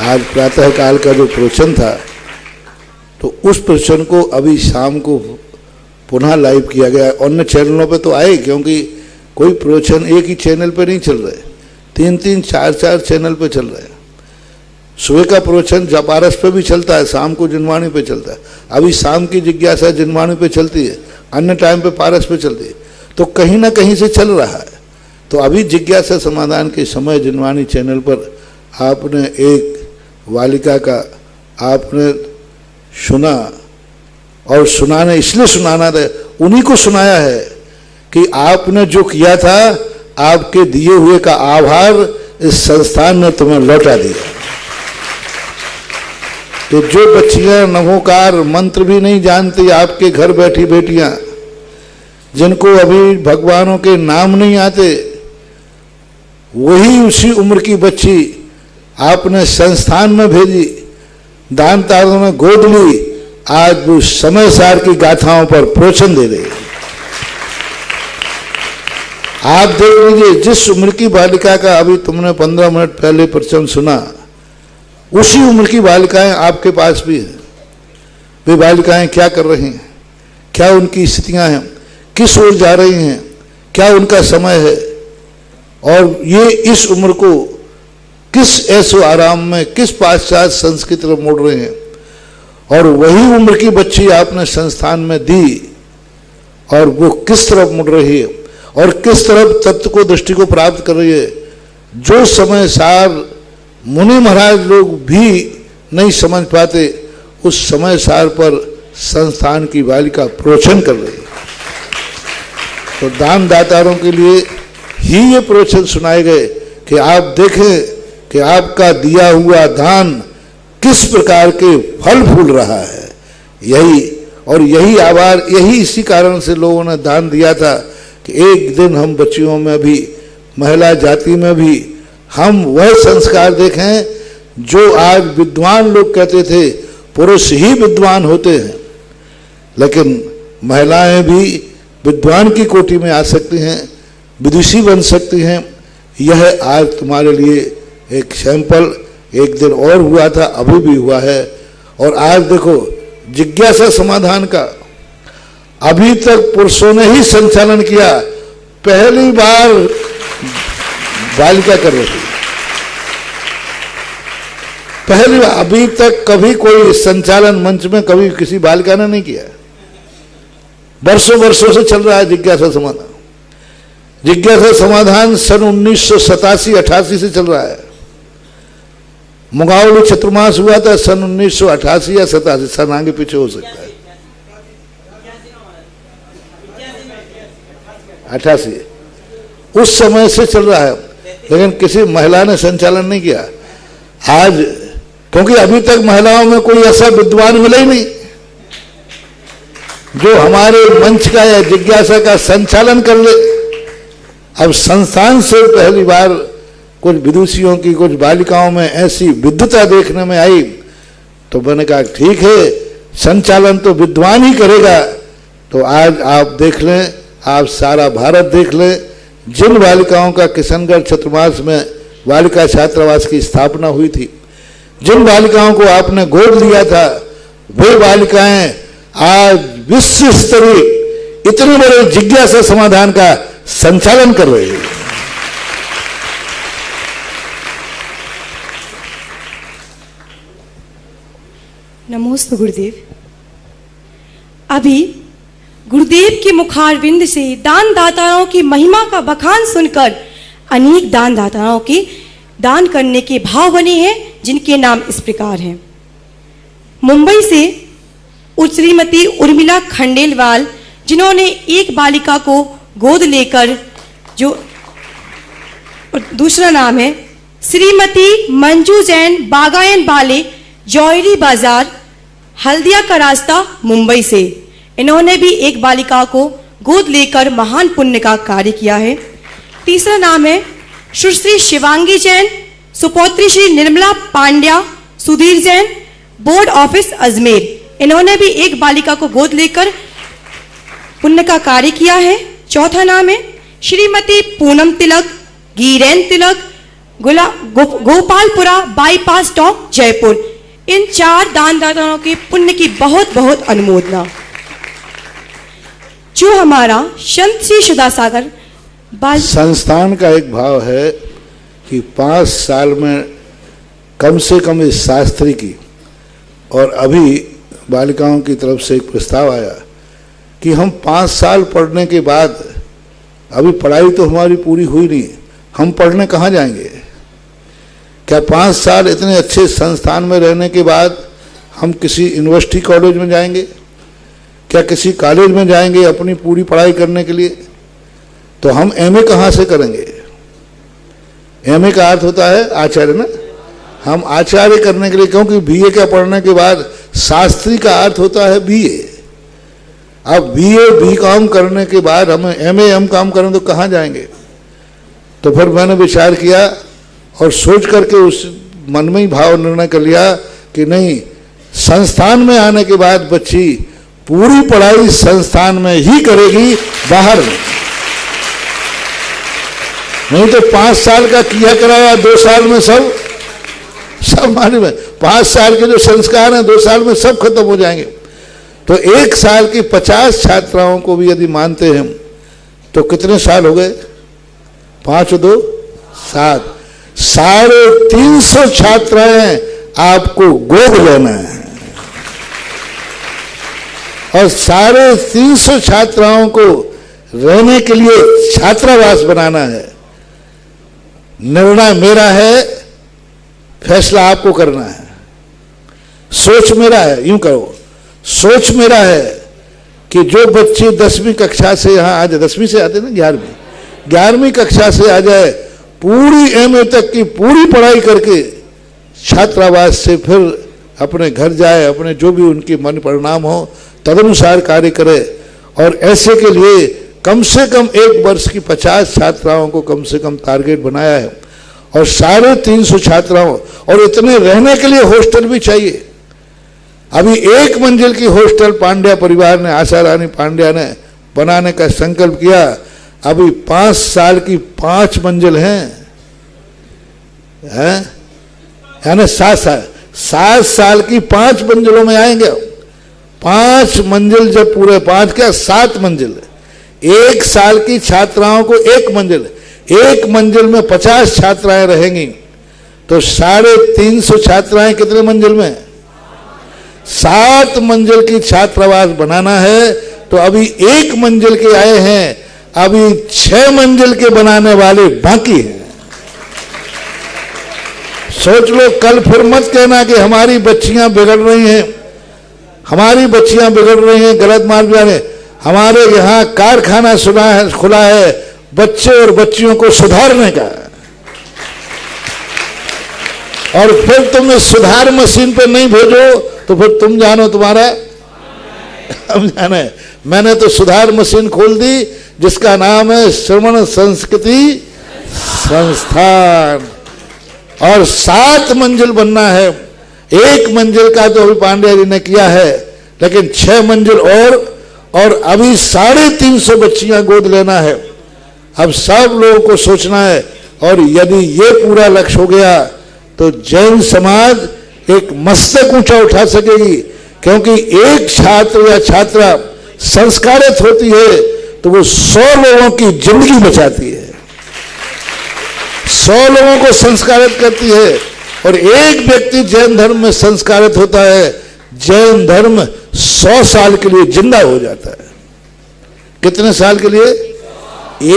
आज प्रातः काल का जो प्रवचन था तो उस प्रवचन को अभी शाम को पुनः लाइव किया गया है। अन्य चैनलों पे तो आए, क्योंकि कोई प्रवचन एक ही चैनल पे नहीं चल रहे, 3-3, 4-4 चैनल पे चल रहे हैं। सुबह का प्रवचन जपारस पे भी चलता है, शाम को जिनवाणी पे चलता है। अभी शाम की जिज्ञासा जिनवाणी पे चलती है, अन्य टाइम पे पारस पे चलती है, तो कहीं ना कहीं से चल रहा है। तो अभी जिज्ञासा समाधान के समय जिनवाणी चैनल पर आपने एक बालिका का आपने सुना, और सुनाने इसलिए सुनाना था, उन्हीं को सुनाया है कि आपने जो किया था, आपके दिए हुए का आभार इस संस्थान ने तुम्हें लौटा दिया। तो जो बच्चियां नमोकार मंत्र भी नहीं जानती, आपके घर बैठी बेटियां, जिनको अभी भगवानों के नाम नहीं आते, वही उसी उम्र की बच्ची आपने संस्थान में भेजी, दान तारों में गोद ली, आज वो समय सार की गाथाओं पर प्रवचन दे रही है। आप देख लीजिए, जिस उम्र की बालिका का अभी तुमने 15 मिनट पहले प्रवचन सुना, उसी उम्र की बालिकाएं आपके पास भी हैं। वे बालिकाएं क्या कर रही हैं, क्या उनकी स्थितियां हैं, किस ओर जा रही हैं, क्या उनका समय है, और ये इस उम्र को किस ऐसो आराम में, किस पाश्चात्य संस्कृति तरफ मोड़ रहे हैं। और वही उम्र की बच्ची आपने संस्थान में दी, और वो किस तरफ मुड़ रही है और किस तरफ तत्व को, दृष्टि को प्राप्त कर रही है, जो समय सार मुनि महाराज लोग भी नहीं समझ पाते, उस समय सार पर संस्थान की बालिका प्रवचन कर रही है। तो दान दातारों के लिए ही ये प्रवचन सुनाए गए कि आप देखें कि आपका दिया हुआ दान किस प्रकार के फल फूल रहा है। यही आभार, यही इसी कारण से लोगों ने दान दिया था कि एक दिन हम बच्चियों में भी, महिला जाति में भी हम वह संस्कार देखें जो आज विद्वान लोग कहते थे पुरुष ही विद्वान होते हैं, लेकिन महिलाएं भी विद्वान की कोटि में आ सकती हैं, विदुषी बन सकती हैं। यह आज तुम्हारे लिए एक सैंपल एक दिन और हुआ था, अभी भी हुआ है। और आज देखो जिज्ञासा समाधान का अभी तक पुरुषों ने ही संचालन किया, पहली बार बालिका कर रही, पहली बार। अभी तक कभी कोई संचालन मंच में कभी किसी बालिका ने नहीं किया। वर्षों वर्षों से चल रहा है जिज्ञासा समाधान। जिज्ञासा समाधान सन 1987-88 से चल रहा है। मुगावली चतुर्मास हुआ था सन 1988 या 87, सन आगे पीछे हो सकता है, 88। उस समय से चल रहा है, लेकिन किसी महिला ने संचालन नहीं किया। आज क्योंकि अभी तक महिलाओं में कोई ऐसा विद्वान मिला ही नहीं जो हमारे मंच का या जिज्ञासा का संचालन कर ले। अब संस्थान से पहली बार कुछ विदुषियों की, कुछ बालिकाओं में ऐसी विद्वता देखने में आई, तो मैंने कहा ठीक है, संचालन तो विद्वान ही करेगा। तो आज आप देख लें, आप सारा भारत देख लें, जिन बालिकाओं का किशनगढ़ चतुर्मास में बालिका छात्रावास की स्थापना हुई थी, जिन बालिकाओं को आपने गोद लिया था, वे बालिकाएं आज विश्व स्तरीय इतने बड़े जिज्ञासा समाधान का संचालन कर रही है। नमोस्तु गुरुदेव। अभी गुरुदेव के मुखारविंद से दान दाताओं की महिमा का बखान सुनकर अनेक दान दाताओं के दान करने के भाव बने हैं, जिनके नाम इस प्रकार हैं। मुंबई से श्रीमती उर्मिला खंडेलवाल, जिन्होंने एक बालिका को गोद लेकर, जो दूसरा नाम है श्रीमती मंजू जैन बागायन बाले, जौहरी बाजार, हल्दिया का रास्ता, मुंबई से। इन्होंने भी एक बालिका को गोद लेकर महान पुण्य का कार्य किया है। तीसरा नाम है सुश्री शिवांगी जैन, सुपौत्री श्री निर्मला पांड्या, सुधीर जैन, बोर्ड ऑफिस अजमेर। इन्होंने भी एक बालिका को गोद लेकर पुण्य का कार्य किया है। चौथा नाम है श्रीमती पूनम तिलक, गीरेन तिलक, गोपालपुरा बाईपास टॉक, जयपुर। इन 4 दानदाताओं के पुण्य की बहुत बहुत अनुमोदना। जो हमारा संत श्री सुधासागर बाल संस्थान का एक भाव है कि 5 साल में कम से कम इस शास्त्री की, और अभी बालिकाओं की तरफ से एक प्रस्ताव आया कि हम 5 साल पढ़ने के बाद, अभी पढ़ाई तो हमारी पूरी हुई नहीं, हम पढ़ने कहाँ जाएंगे? क्या 5 साल इतने अच्छे संस्थान में रहने के बाद हम किसी यूनिवर्सिटी कॉलेज में जाएंगे? क्या किसी कॉलेज में जाएंगे अपनी पूरी पढ़ाई करने के लिए? तो हम एमए कहाँ से करेंगे? एमए का अर्थ होता है आचार्य ना, हम आचार्य करने के लिए, क्योंकि बीए का पढ़ने के बाद शास्त्री का अर्थ होता है बीए। अब बीए बीकॉम करने के बाद हम एमए एमकॉम करें तो कहाँ जाएंगे? तो फिर मैंने विचार किया और सोच करके उस मन में ही भाव निर्णय कर लिया कि नहीं, संस्थान में आने के बाद बच्ची पूरी पढ़ाई संस्थान में ही करेगी, बाहर नहीं। तो 5 साल का किया कराया 2 साल में सब मालूम है। 5 साल के जो संस्कार हैं 2 साल में सब खत्म हो जाएंगे। तो 1 साल की 50 छात्राओं को भी यदि मानते हैं तो कितने साल हो गए? 5 और 2 7, 350 छात्राएं आपको गोद लेना है और 350 छात्राओं को रहने के लिए छात्रावास बनाना है। निर्णय मेरा है, फैसला आपको करना है। सोच मेरा है, यूं करो, सोच मेरा है कि जो बच्चे 10वीं कक्षा से यहाँ आ जाए, 10वीं से आते ना 11वीं कक्षा से आ जाए, पूरी एमए तक की पूरी पढ़ाई करके छात्रावास से फिर अपने घर जाए, अपने जो भी उनकी मन परिणाम हो तदनुसार कार्य करे। और ऐसे के लिए कम से कम 1 वर्ष की 50 छात्राओं को कम से कम टारगेट बनाया है और 350 छात्राओं, और इतने रहने के लिए हॉस्टल भी चाहिए। अभी 1 मंजिल की हॉस्टल पांड्या परिवार ने, आशा रानी पांड्या ने बनाने का संकल्प किया। अभी 5 साल की 5 मंजिल हैं, यानी 7 साल की 5 मंजिलों में आएंगे। 5 मंजिल जब पूरे, 5 क्या 7 मंजिल, 1 साल की छात्राओं को 1 मंजिल, 1 मंजिल में 50 छात्राएं रहेंगी, तो 350 छात्राएं कितने मंजिल में? 7 मंजिल की छात्रावास बनाना है। तो अभी 1 मंजिल के आए हैं, अभी 6 मंजिल के बनाने वाले बाकी हैं। सोच लो, कल फिर मत कहना कि हमारी बच्चियां बिगड़ रही हैं, हमारी बच्चियां बिगड़ रही हैं, गलत मार्ग जा रहे हैं। हमारे यहाँ कारखाना खुला है बच्चे और बच्चियों को सुधारने का, और फिर तुम इस सुधार मशीन पे नहीं भेजो तो फिर तुम जानो तुम्हारा हम जाने। मैंने तो सुधार मशीन खोल दी जिसका नाम है श्रवण संस्कृति संस्थान, और 7 मंजिल बनना है। 1 मंजिल का तो अभी पांड्या जी ने किया है, लेकिन 6 मंजिल और अभी 350 बच्चियां गोद लेना है। अब सब लोगों को सोचना है, और यदि ये पूरा लक्ष्य हो गया तो जैन समाज एक मस्तक ऊंचा उठा सकेगी, क्योंकि एक छात्र या छात्रा संस्कारित होती है तो वो 100 लोगों की जिंदगी बचाती है, 100 लोगों को संस्कारित करती है। और एक व्यक्ति जैन धर्म में संस्कारित होता है, जैन धर्म 100 साल के लिए जिंदा हो जाता है। कितने साल के लिए?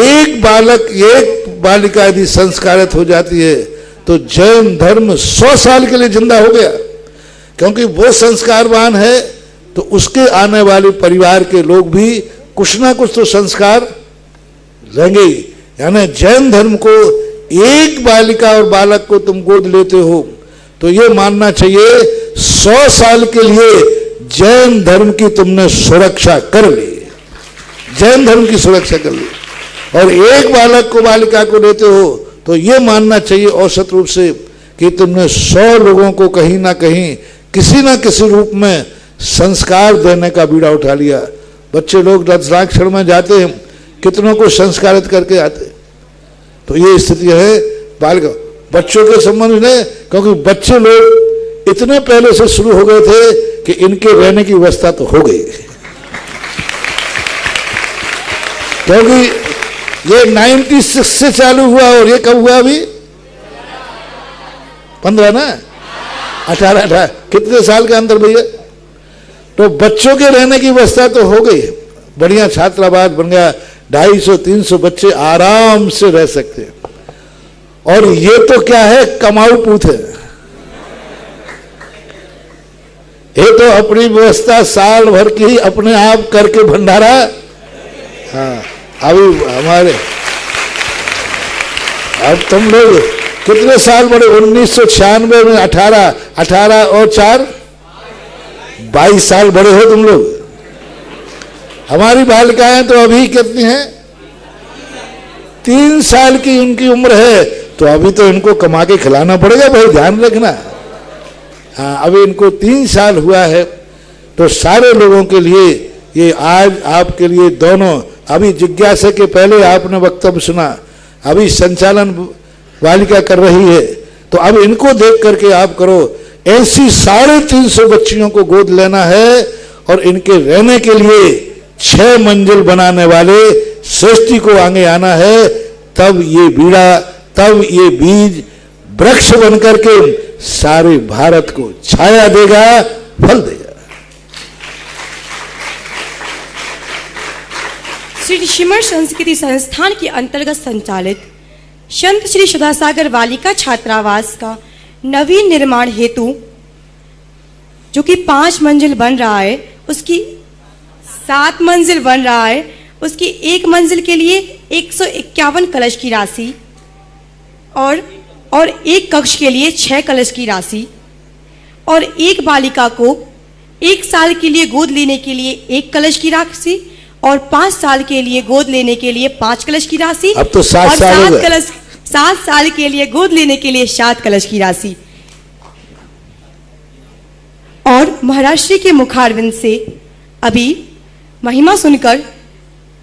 एक बालक, एक बालिका यदि संस्कारित हो जाती है तो जैन धर्म 100 साल के लिए जिंदा हो गया, क्योंकि वो संस्कारवान है तो उसके आने वाले परिवार के लोग भी कुछ ना कुछ तो संस्कार लेंगे ही। यानी जैन धर्म को, एक बालिका और बालक को तुम गोद लेते हो तो ये मानना चाहिए 100 साल के लिए जैन धर्म की तुमने सुरक्षा कर ली, जैन धर्म की सुरक्षा कर ली। और एक बालक को, बालिका को लेते हो तो ये मानना चाहिए औसत रूप से कि तुमने 100 लोगों को कहीं ना कहीं किसी ना किसी रूप में संस्कार देने का बीड़ा उठा लिया। बच्चे लोग रत्नाक्षर में जाते हैं, कितनों को संस्कारित करके आते। तो ये स्थिति है बालिका बच्चों के संबंध में, क्योंकि बच्चे लोग इतने पहले से शुरू हो गए थे कि इनके रहने की व्यवस्था तो हो गई, क्योंकि ये 96 से चालू हुआ और ये कब हुआ? अभी 15 ना, 18 कितने साल का अंतर भैया? तो बच्चों के रहने की व्यवस्था तो हो गई, बढ़िया छात्रावास बन गया, 250-300 बच्चे आराम से रह सकते हैं। और ये तो क्या है, कमाऊ पूत है, ये तो अपनी व्यवस्था साल भर की अपने आप करके भंडारा। हाँ, अभी हमारे, अब तुम लोग कितने साल बड़े? 1996 में 18 और 4 22 साल बड़े हो तुम लोग। हमारी बालिकाएं तो अभी कितनी हैं? 3 साल की उनकी उम्र है, तो अभी तो इनको कमा के खिलाना पड़ेगा भाई, ध्यान रखना। हाँ, अभी इनको 3 साल हुआ है, तो सारे लोगों के लिए ये आज आपके लिए दोनों, अभी जिज्ञासा के पहले आपने वक्तव्य सुना, अभी संचालन बालिका कर रही है, तो अब इनको देख करके आप करो। ऐसी 350 बच्चियों को गोद लेना है और इनके रहने के लिए 6 मंजिल बनाने वाले सृष्टि को आगे आना है, तब ये बीड़ा, तब ये बीज वृक्ष बनकर के सारे भारत को छाया देगा, फल देगा। श्री शिमर संस्कृति संस्थान के अंतर्गत संचालित संत श्री सुधासागर बालिका छात्रावास का नवीन निर्माण हेतु, जो कि 5 मंजिल बन रहा है, उसकी 7 मंजिल बन रहा है, उसकी 1 मंजिल के लिए 151 कलश की राशि और 1 कक्ष के लिए 6 कलश की राशि, और एक बालिका को 1 साल के लिए गोद लेने के लिए 1 कलश की राशि, और 5 साल के लिए गोद लेने के लिए 5 कलश की राशि, अब तो 7 साल हो गए। 7 साल के लिए गोद लेने के लिए 7 कलश की राशि। और महाराष्ट्र के मुखारविंद से अभी महिमा सुनकर,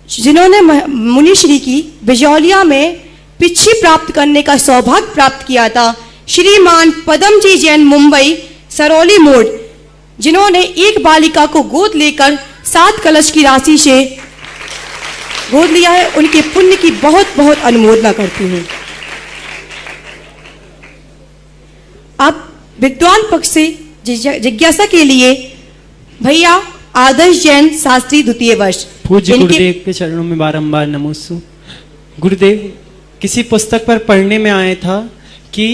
जिन्होंने मुनिश्री की बिजौलिया में पिच्छी प्राप्त करने का सौभाग्य प्राप्त किया था, श्रीमान पदम जी जैन, मुंबई सरौली मोड़, जिन्होंने एक बालिका को गोद लेकर 7 कलश की राशि से गोद लिया है, उनके पुण्य की बहुत बहुत अनुमोदना करती हूँ। अब विद्वान पक्ष से जिज्ञासा के लिए भैया आदर्श जैन शास्त्री, द्वितीय वर्ष। पूज्य गुरुदेव के चरणों में बारंबार नमोस्तु। गुरुदेव, किसी पुस्तक पर पढ़ने में आया था कि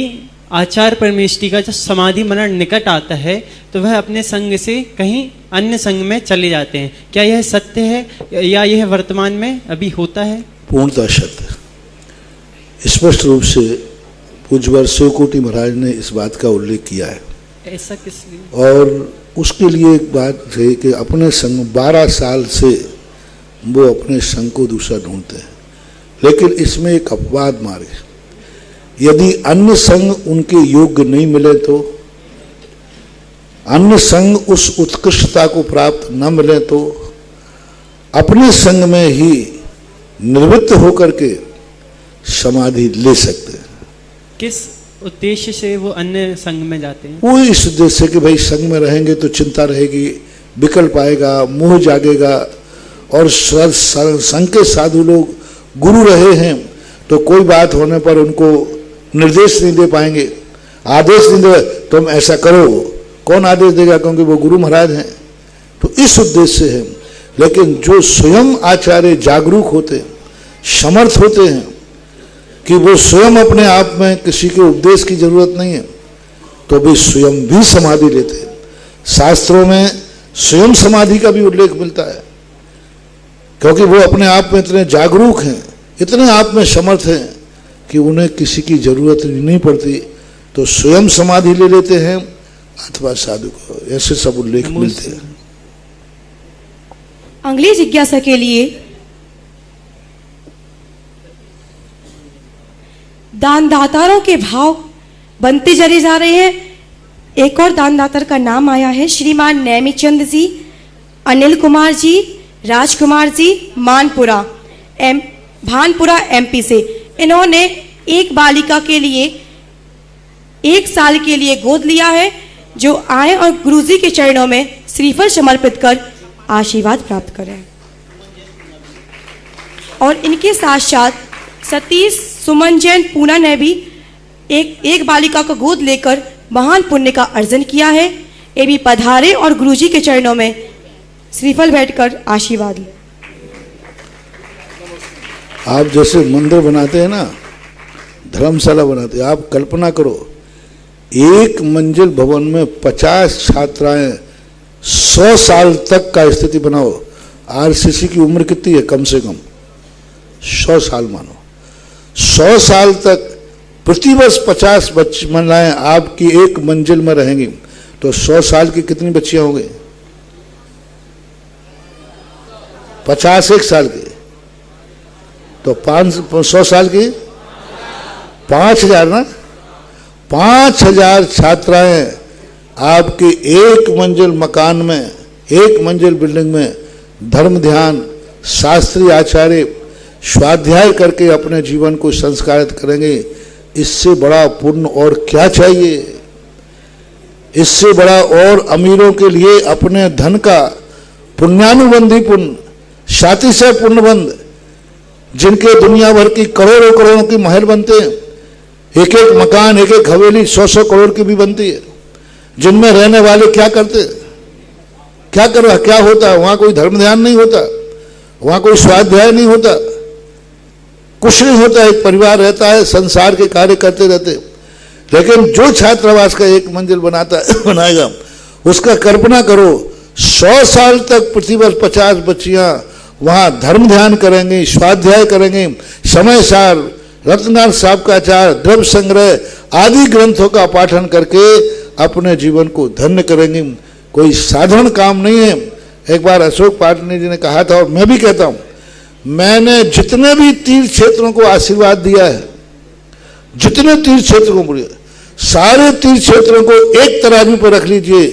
आचार्य परमेष्ठी का जब समाधि मरण निकट आता है तो वह अपने संग से कहीं अन्य संग में चले जाते हैं। क्या यह सत्य है या यह वर्तमान में अभी होता है? पूर्णतः सत्य। स्पष्ट रूप से पूज्यवर शिवकोटि महाराज ने इस बात का उल्लेख किया है। ऐसा किस लिए? और उसके लिए एक बात है कि अपने संग 12 साल से वो अपने संग को दूसरा ढूंढते हैं, लेकिन इसमें एक अपवाद मार्ग है। यदि अन्य संग उनके योग्य नहीं मिले, तो अन्य संग उस उत्कृष्टता को प्राप्त न मिले, तो अपने संग में ही निवृत्त होकर के समाधि ले सकते हैं। किस उद्देश्य से वो अन्य संग में जाते हैं? वो इस उद्देश्य से कि भाई संग में रहेंगे तो चिंता रहेगी, विकल्प आएगा, मोह जागेगा, और संग के साधु लोग गुरु रहे हैं तो कोई बात होने पर उनको निर्देश नहीं दे पाएंगे, आदेश नहीं दे, तुम ऐसा करो। कौन आदेश देगा? क्योंकि वो गुरु महाराज हैं। तो इस उद्देश्य से है। लेकिन जो स्वयं आचार्य जागरूक होते हैं, समर्थ होते हैं कि वो स्वयं अपने आप में किसी के उपदेश की जरूरत नहीं है, तो वे स्वयं भी समाधि लेते हैं। शास्त्रों में स्वयं समाधि का भी उल्लेख मिलता है, क्योंकि वो अपने आप में इतने जागरूक हैं, इतने आप में समर्थ हैं कि उन्हें किसी की जरूरत नहीं पड़ती, तो स्वयं समाधि ले लेते हैं अथवा साधु को। ऐसे सब उल्लेख मिलते हैं। अगली जिज्ञासा के लिए दानदातारों के भाव बनते चले जा रहे हैं। एक और दानदाता का नाम आया है, श्रीमान नैमिचंद जी, अनिल कुमार जी, राजकुमार जी, भानपुरा एमपी से। इन्होंने एक बालिका के लिए 1 साल के लिए गोद लिया है। जो आए और गुरुजी के चरणों में श्रीफल समर्पित कर आशीर्वाद प्राप्त करें। और इनके साथ साथ सतीश, सुमन, जैन, पूना ने भी एक बालिका को गोद लेकर महान पुण्य का अर्जन किया है। ये भी पधारे और गुरुजी के चरणों में श्रीफल बैठकर आशीर्वाद लें। आप जैसे मंदिर बनाते हैं ना, धर्मशाला बनाते हैं, आप कल्पना करो एक मंजिल भवन में 50 छात्राएं 100 साल तक का स्थिति बनाओ। आरसीसी की उम्र कितनी है? कम से कम 100 साल मानो। 100 साल तक प्रतिवर्ष 50 महिलाएं आपकी एक मंजिल में रहेंगी, तो 100 साल की कितनी बच्चियां होंगी? 50 एक साल की, तो 100 साल की 5000 ना, 5000 छात्राएं आपके एक मंजिल मकान में, एक मंजिल बिल्डिंग में धर्म ध्यान, शास्त्रीय आचार्य, स्वाध्याय करके अपने जीवन को संस्कारित करेंगे। इससे बड़ा पुण्य और क्या चाहिए? इससे बड़ा और अमीरों के लिए अपने धन का पुण्यानुबंधी पुण्य, साथी से पुण्यबंध, जिनके दुनिया भर की करोड़ों करोड़ों की महल बनते हैं, एक एक मकान, एक एक हवेली 100-100 करोड़ की भी बनती है, जिनमें रहने वाले क्या करते, क्या कर रहा, क्या होता है? वहां कोई धर्म ध्यान नहीं होता, वहां कोई स्वाध्याय नहीं होता, कुछ नहीं होता। एक परिवार रहता है, संसार के कार्य करते रहते। लेकिन जो छात्रावास का एक मंजिल बनाएगा, उसका कल्पना करो 100 साल तक प्रतिवर्ष 50 बच्चियां वहां धर्म ध्यान करेंगी, स्वाध्याय करेंगी, समय सार, रत्नाथ साहब का आचार, द्रव्य संग्रह आदि ग्रंथों का पाठन करके अपने जीवन को धन्य करेंगी। कोई साधारण काम नहीं है। एक बार अशोक पाटनी जी ने कहा था, और मैं भी कहता हूं, मैंने जितने भी तीर्थ क्षेत्रों को आशीर्वाद दिया है, जितने तीर्थ क्षेत्रों को, सारे तीर्थ क्षेत्रों को एक तराजू पर रख लीजिए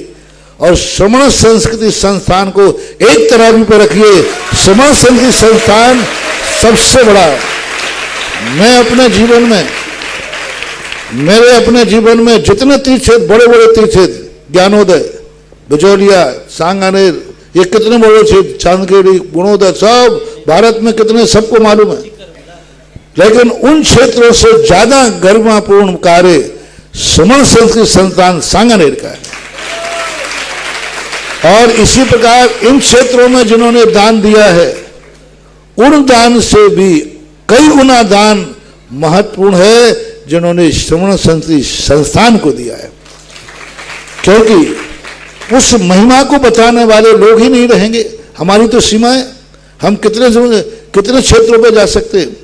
और श्रमण संस्कृति संस्थान को एक तराजू पर रखिए। श्रमण संस्कृति संस्थान सबसे बड़ा। मैं अपने जीवन में, मेरे अपने जीवन में जितने तीर्थ क्षेत्र, बड़े बड़े तीर्थ क्षेत्र, ज्ञानोदय, बिजौलिया, सांगानेर, ये कितने बड़े क्षेत्र, चांदखेड़ी, गुणोदय, सब भारत में कितने, सबको मालूम है। लेकिन उन क्षेत्रों से ज्यादा गरिमापूर्ण कार्य श्रमण संस्कृति संस्थान सांगानेर का है। और इसी प्रकार इन क्षेत्रों में जिन्होंने दान दिया है, उन दान से भी कई गुना दान महत्वपूर्ण है जिन्होंने श्रमण संस्कृति संस्थान को दिया है। क्योंकि उस महिमा को बताने वाले लोग ही नहीं रहेंगे। हमारी तो सीमा है, हम कितने क्षेत्रों पे जा सकते हैं।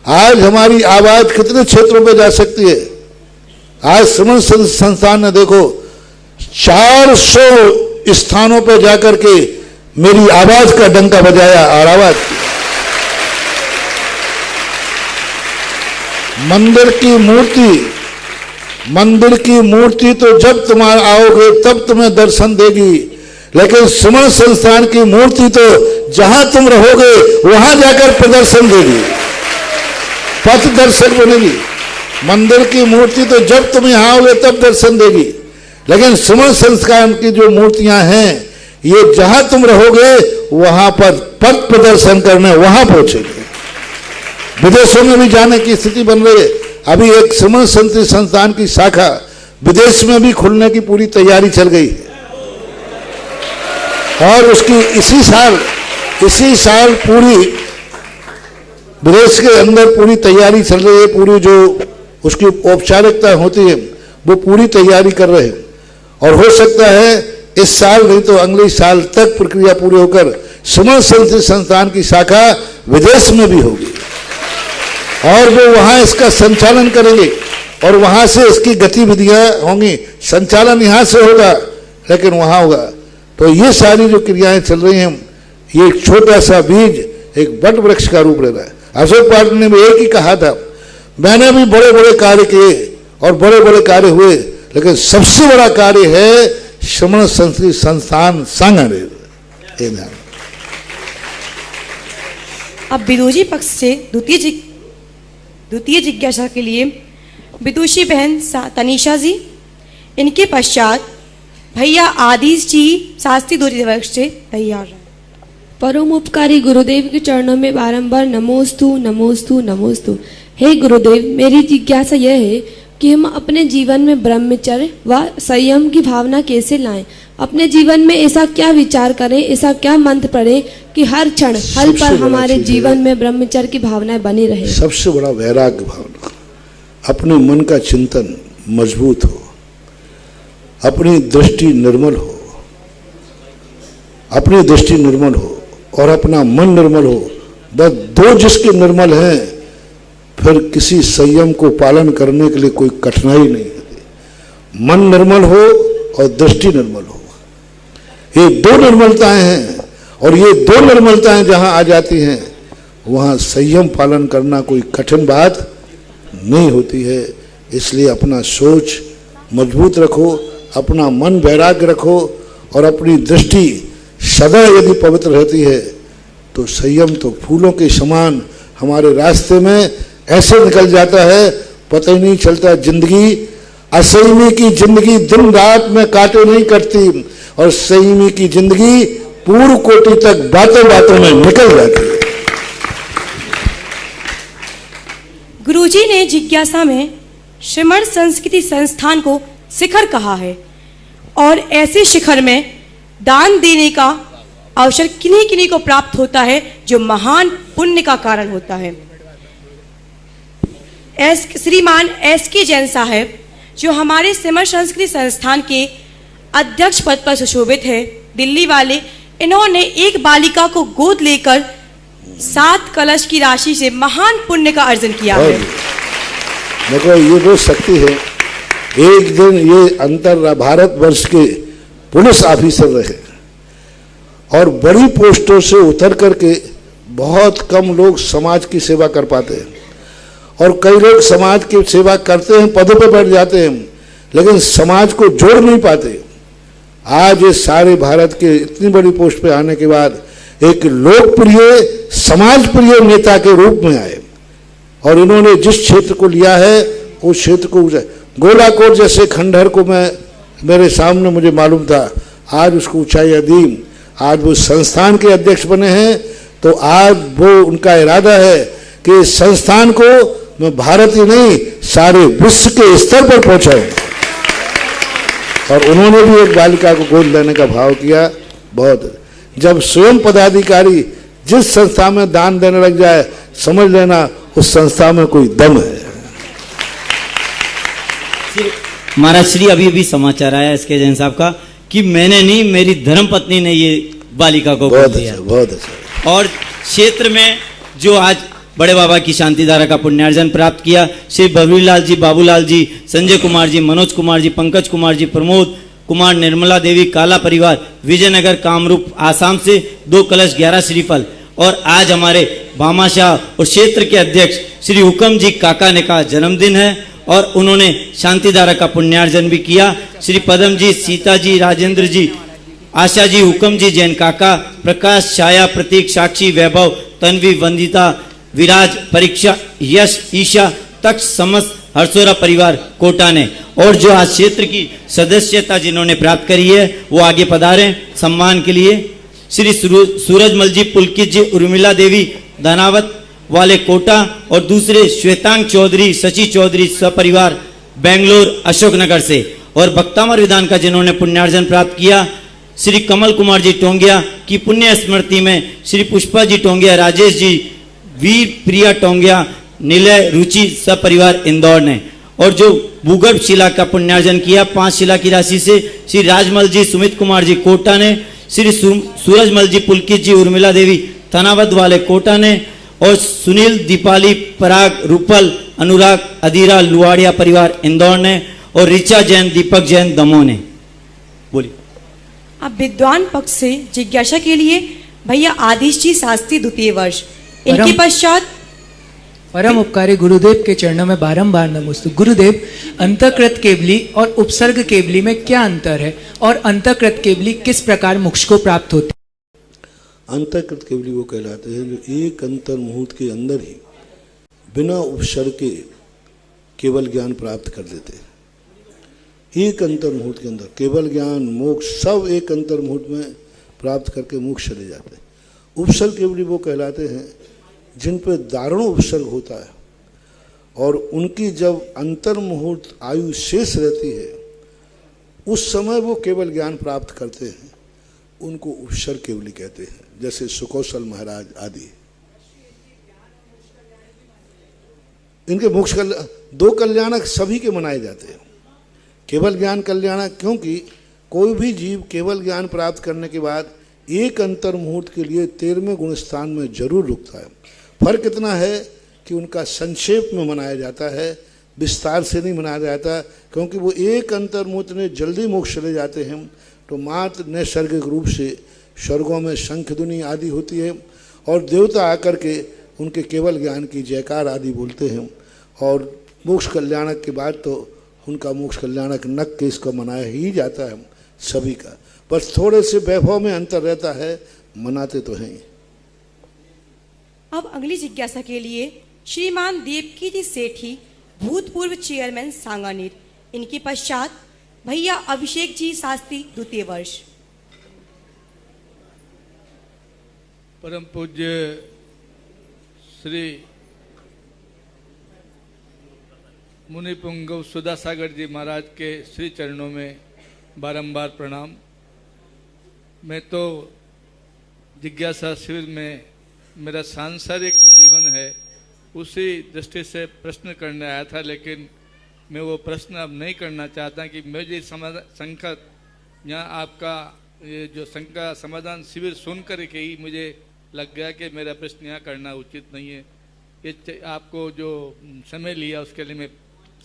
आज हमारी आवाज कितने क्षेत्रों पे जा सकती है। आज श्रमण संस्थान ने देखो 400 स्थानों पे जाकर के मेरी आवाज का डंका बजाया और आवाज की। मंदिर की मूर्ति तो जब तुम आओगे तब तुम्हें दर्शन देगी, लेकिन श्रमण संस्थान की मूर्ति तो जहां तुम रहोगे वहां जाकर प्रदर्शन देगी, पथ दर्शक बनेगी। मंदिर की मूर्ति तो जब तुम यहां आओगे तब दर्शन देगी, लेकिन श्रमण संस्थान की जो मूर्तियां हैं, ये जहां तुम रहोगे वहां पर पथ प्रदर्शन करने वहां पहुंचेगी। विदेशों में भी जाने की स्थिति बन रही है। अभी एक श्रमण संस्थान की शाखा विदेश में भी खुलने की पूरी तैयारी चल गई है, और उसकी इसी साल पूरी विदेश के अंदर पूरी तैयारी चल रही है। पूरी जो उसकी औपचारिकता होती है वो पूरी तैयारी कर रहे हैं, और हो सकता है इस साल नहीं तो अगले साल तक प्रक्रिया पूरी होकर श्रमण संस्थान की शाखा विदेश में भी होगी, और वो वहां इसका संचालन करेंगे और वहां से इसकी गतिविधियां होंगी। संचालन यहां से होगा लेकिन वहां होगा। तो ये सारी जो क्रियाएं चल रही हैं, ये एक छोटा सा बीज एक बड़ वृक्ष का रूप ले रहा है। अशोक पाटनी ने भी एक ही कहा था, मैंने भी बड़े बड़े कार्य किए और बड़े बड़े कार्य हुए, लेकिन सबसे बड़ा कार्य है श्रमण संस्कृति संस्थान सांगानेर। अब विदुषी पक्ष से द्वितीय जिज्ञासा के लिए विदुषी बहन तनीषा जी इनके पश्चात भैया आदिश जी शास्त्री दूरी वर्ष से तैयार हैं। परमोपकारी गुरुदेव के चरणों में बारंबार नमोस्तु नमोस्तु नमोस्तु। हे गुरुदेव, मेरी जिज्ञासा यह है कि हम अपने जीवन में ब्रह्मचर्य व संयम की भावना कैसे लाएं। अपने जीवन में ऐसा क्या विचार करें, ऐसा क्या मंत्र पढ़ें कि हर क्षण हर पर हमारे जीवन में ब्रह्मचर्य की भावनाएं बनी रहे। सबसे बड़ा वैराग्य भावना, अपने मन का चिंतन मजबूत हो, अपनी दृष्टि निर्मल हो, अपनी दृष्टि निर्मल हो और अपना मन निर्मल हो। बस दो जिसके निर्मल हैं, फिर किसी संयम को पालन करने के लिए कोई कठिनाई नहीं होती। मन निर्मल हो और दृष्टि निर्मल हो, ये दो निर्मलताएं हैं। और ये दो निर्मलताएं जहां आ जाती हैं, वहां संयम पालन करना कोई कठिन बात नहीं होती है। इसलिए अपना सोच मजबूत रखो, अपना मन वैराग्य रखो और अपनी दृष्टि सदा यदि पवित्र रहती है तो संयम तो फूलों के समान हमारे रास्ते में ऐसे निकल जाता है, पता ही नहीं चलता। जिंदगी असंयमी की जिंदगी दिन रात में काटे नहीं कटती, और संयमी की जिंदगी पूर्व कोटि तक बातों बातों में निकल जाती है। गुरुजी ने जिज्ञासा में श्रीमण संस्कृति संस्थान को शिखर कहा है, और ऐसे शिखर में दान देने का अवसर किन्हीं किन्हीं को प्राप्त होता है जो महान पुण्य का कारण होता है। श्रीमान एस.के. जैन साहब जो हमारे श्रीमण संस्कृति संस्थान के अध्यक्ष पद पर सुशोभित है, दिल्ली वाले, इन्होंने एक बालिका को गोद लेकर 7 कलश की राशि से महान पुण्य का अर्जन किया है। देखो, ये वो शक्ति है। एक दिन ये अंतर भारतवर्ष के पुलिस ऑफिसर रहे और बड़ी पोस्टों से उतर करके बहुत कम लोग समाज की सेवा कर पाते हैं, और कई लोग समाज की सेवा करते हैं, पदों पर बैठ जाते हैं, लेकिन समाज को जोड़ नहीं पाते। आज ये सारे भारत के इतनी बड़ी पोस्ट पे आने के बाद एक लोकप्रिय समाज प्रिय नेता के रूप में आए, और इन्होंने जिस क्षेत्र को लिया है उस क्षेत्र को, गोलाकोट जैसे खंडहर को मेरे सामने मुझे मालूम था, आज उसको ऊंचाई दी। आज वो संस्थान के अध्यक्ष बने हैं, तो आज वो उनका इरादा है कि संस्थान को मैं भारत ही नहीं सारे विश्व के स्तर पर पहुंचाऊं। और उन्होंने भी एक बालिका को गोद लेने का भाव किया। बहुत, जब स्वयं पदाधिकारी जिस संस्था में दान देने लग जाए, समझ लेना उस संस्था में कोई दम है। महाराज श्री अभी समाचार आया एस.के. जैन साहब का कि मैंने नहीं, मेरी धर्मपत्नी ने ये बालिका को गोद दिया। बहुत अच्छा। और क्षेत्र में जो आज बड़े बाबा की शांति धारा का पुण्यार्जन प्राप्त किया, श्री बबरीलाल जी, बाबूलाल जी, संजय कुमार जी, मनोज कुमार जी, पंकज कुमार जी, प्रमोद कुमार, निर्मला देवी, काला परिवार, विजयनगर कामरूप आसाम से 2 कलश 11 श्रीफल। और आज हमारे भामाशाह और क्षेत्र के अध्यक्ष श्री हुकम जी काका ने का जन्मदिन है, और उन्होंने शांति धारा का पुण्यार्जन भी किया। श्री पदम जी, सीता जी, राजेंद्र जी, आशा जी, हुकम जी, जैन काका, प्रकाश, छाया, प्रतीक, साक्षी, वैभव, तन्वी, वंदिता, विराज, परीक्षा, यश, ईशा, तक्ष, समस्त हर्षोरा परिवार कोटा ने। और जो आज क्षेत्र की सदस्यता जिन्होंने प्राप्त करी है वो आगे पधारे सम्मान के लिए। श्री सूरजमल जी, पुलकित जी, उर्मिला देवी, दानावत वाले कोटा, और दूसरे श्वेतांग चौधरी, शशि चौधरी सपरिवार बेंगलोर अशोकनगर से। और भक्तामर विधान का जिन्होंने पुण्यार्जन प्राप्त किया, श्री कमल कुमार जी टोंगिया की पुण्य स्मृति में श्री पुष्पा जी टोंगिया, राजेश जी, वीर प्रिया टोंगिया, निलय रुचि सपरिवार इंदौर ने। और जो भूगर्भ शिला का पुण्यार्जन किया 5 शिला की राशि से, श्री राजमल जी, सुमित कुमार जी कोटा ने, श्री सूरजमल जी, पुलकित जी, उर्मिला देवी थनावद वाले कोटा ने, और सुनील, दीपाली, पराग, रूपल, अनुराग, अधीरा लुवाड़िया परिवार इंदौर ने, और ऋचा जैन, दीपक जैन दमोह ने। बोलिए। अब विद्वान पक्ष से जिज्ञासा के लिए भैया आदिश जी शास्त्री द्वितीय वर्ष, इनके पश्चात परम उपकारी गुरुदेव के चरणों में बारंबार नमोस्तु। गुरुदेव, अंतःकृत केवली और उपसर्ग केवली में क्या अंतर है, और अंतःकृत केवली किस प्रकार मोक्ष को प्राप्त होती है? अंतःकृत केवली वो कहलाते हैं जो एक अंतर मुहूर्त के अंदर ही बिना उपसर्ग के केवल ज्ञान प्राप्त कर लेते हैं। एक अंतर मुहूर्त के अंदर केवल ज्ञान मोक्ष सब एक अंतर मुहूर्त में प्राप्त करके मोक्ष चले जाते हैं। उपसर्ग केवली वो कहलाते हैं जिन पर दारुण उपसर्ग होता है और उनकी जब अंतर मुहूर्त आयु शेष रहती है उस समय वो केवल ज्ञान प्राप्त करते हैं, उनको उपसर्ग केवली कहते हैं, जैसे सुकौशल महाराज आदि। इनके मोक्ष दो कल्याणक सभी के मनाए जाते हैं। केवल ज्ञान कल्याणक क्योंकि कोई भी जीव केवल ज्ञान प्राप्त करने के बाद एक अंतर मुहूर्त के लिए 13वें गुण स्थान में जरूर रुकता है। फर्क इतना है कि उनका संक्षेप में मनाया जाता है, विस्तार से नहीं मनाया जाता, क्योंकि वो एक अंतर मुहूर्त में जल्दी मोक्ष चले जाते हैं तो मात्र नैसर्गिक रूप से स्वर्गों में शंखध्वनि आदि होती है और देवता आकर के उनके केवल ज्ञान की जयकार आदि बोलते हैं और मोक्ष कल्याणक के बाद तो उनका मोक्ष कल्याणक नक के इसका मनाया ही जाता है सभी का, बस थोड़े से वैभव में अंतर रहता है, मनाते तो हैं। अब अगली जिज्ञासा के लिए श्रीमान देवकी जी सेठी, भूतपूर्व चेयरमैन सांगानेर, इनके पश्चात भैया अभिषेक जी शास्त्री, द्वितीय वर्ष। परम पूज्य श्री मुनि पुंगव सुधा सागर जी महाराज के श्री चरणों में बारंबार प्रणाम। मैं तो जिज्ञासा शिविर में मेरा सांसारिक जीवन है, उसी दृष्टि से प्रश्न करने आया था, लेकिन मैं वो प्रश्न अब नहीं करना चाहता कि मुझे शंका यहाँ आपका ये जो शंका समाधान शिविर सुनकर के ही मुझे लग गया कि मेरा प्रश्न यहाँ करना उचित नहीं है। ये आपको जो समय लिया उसके लिए मैं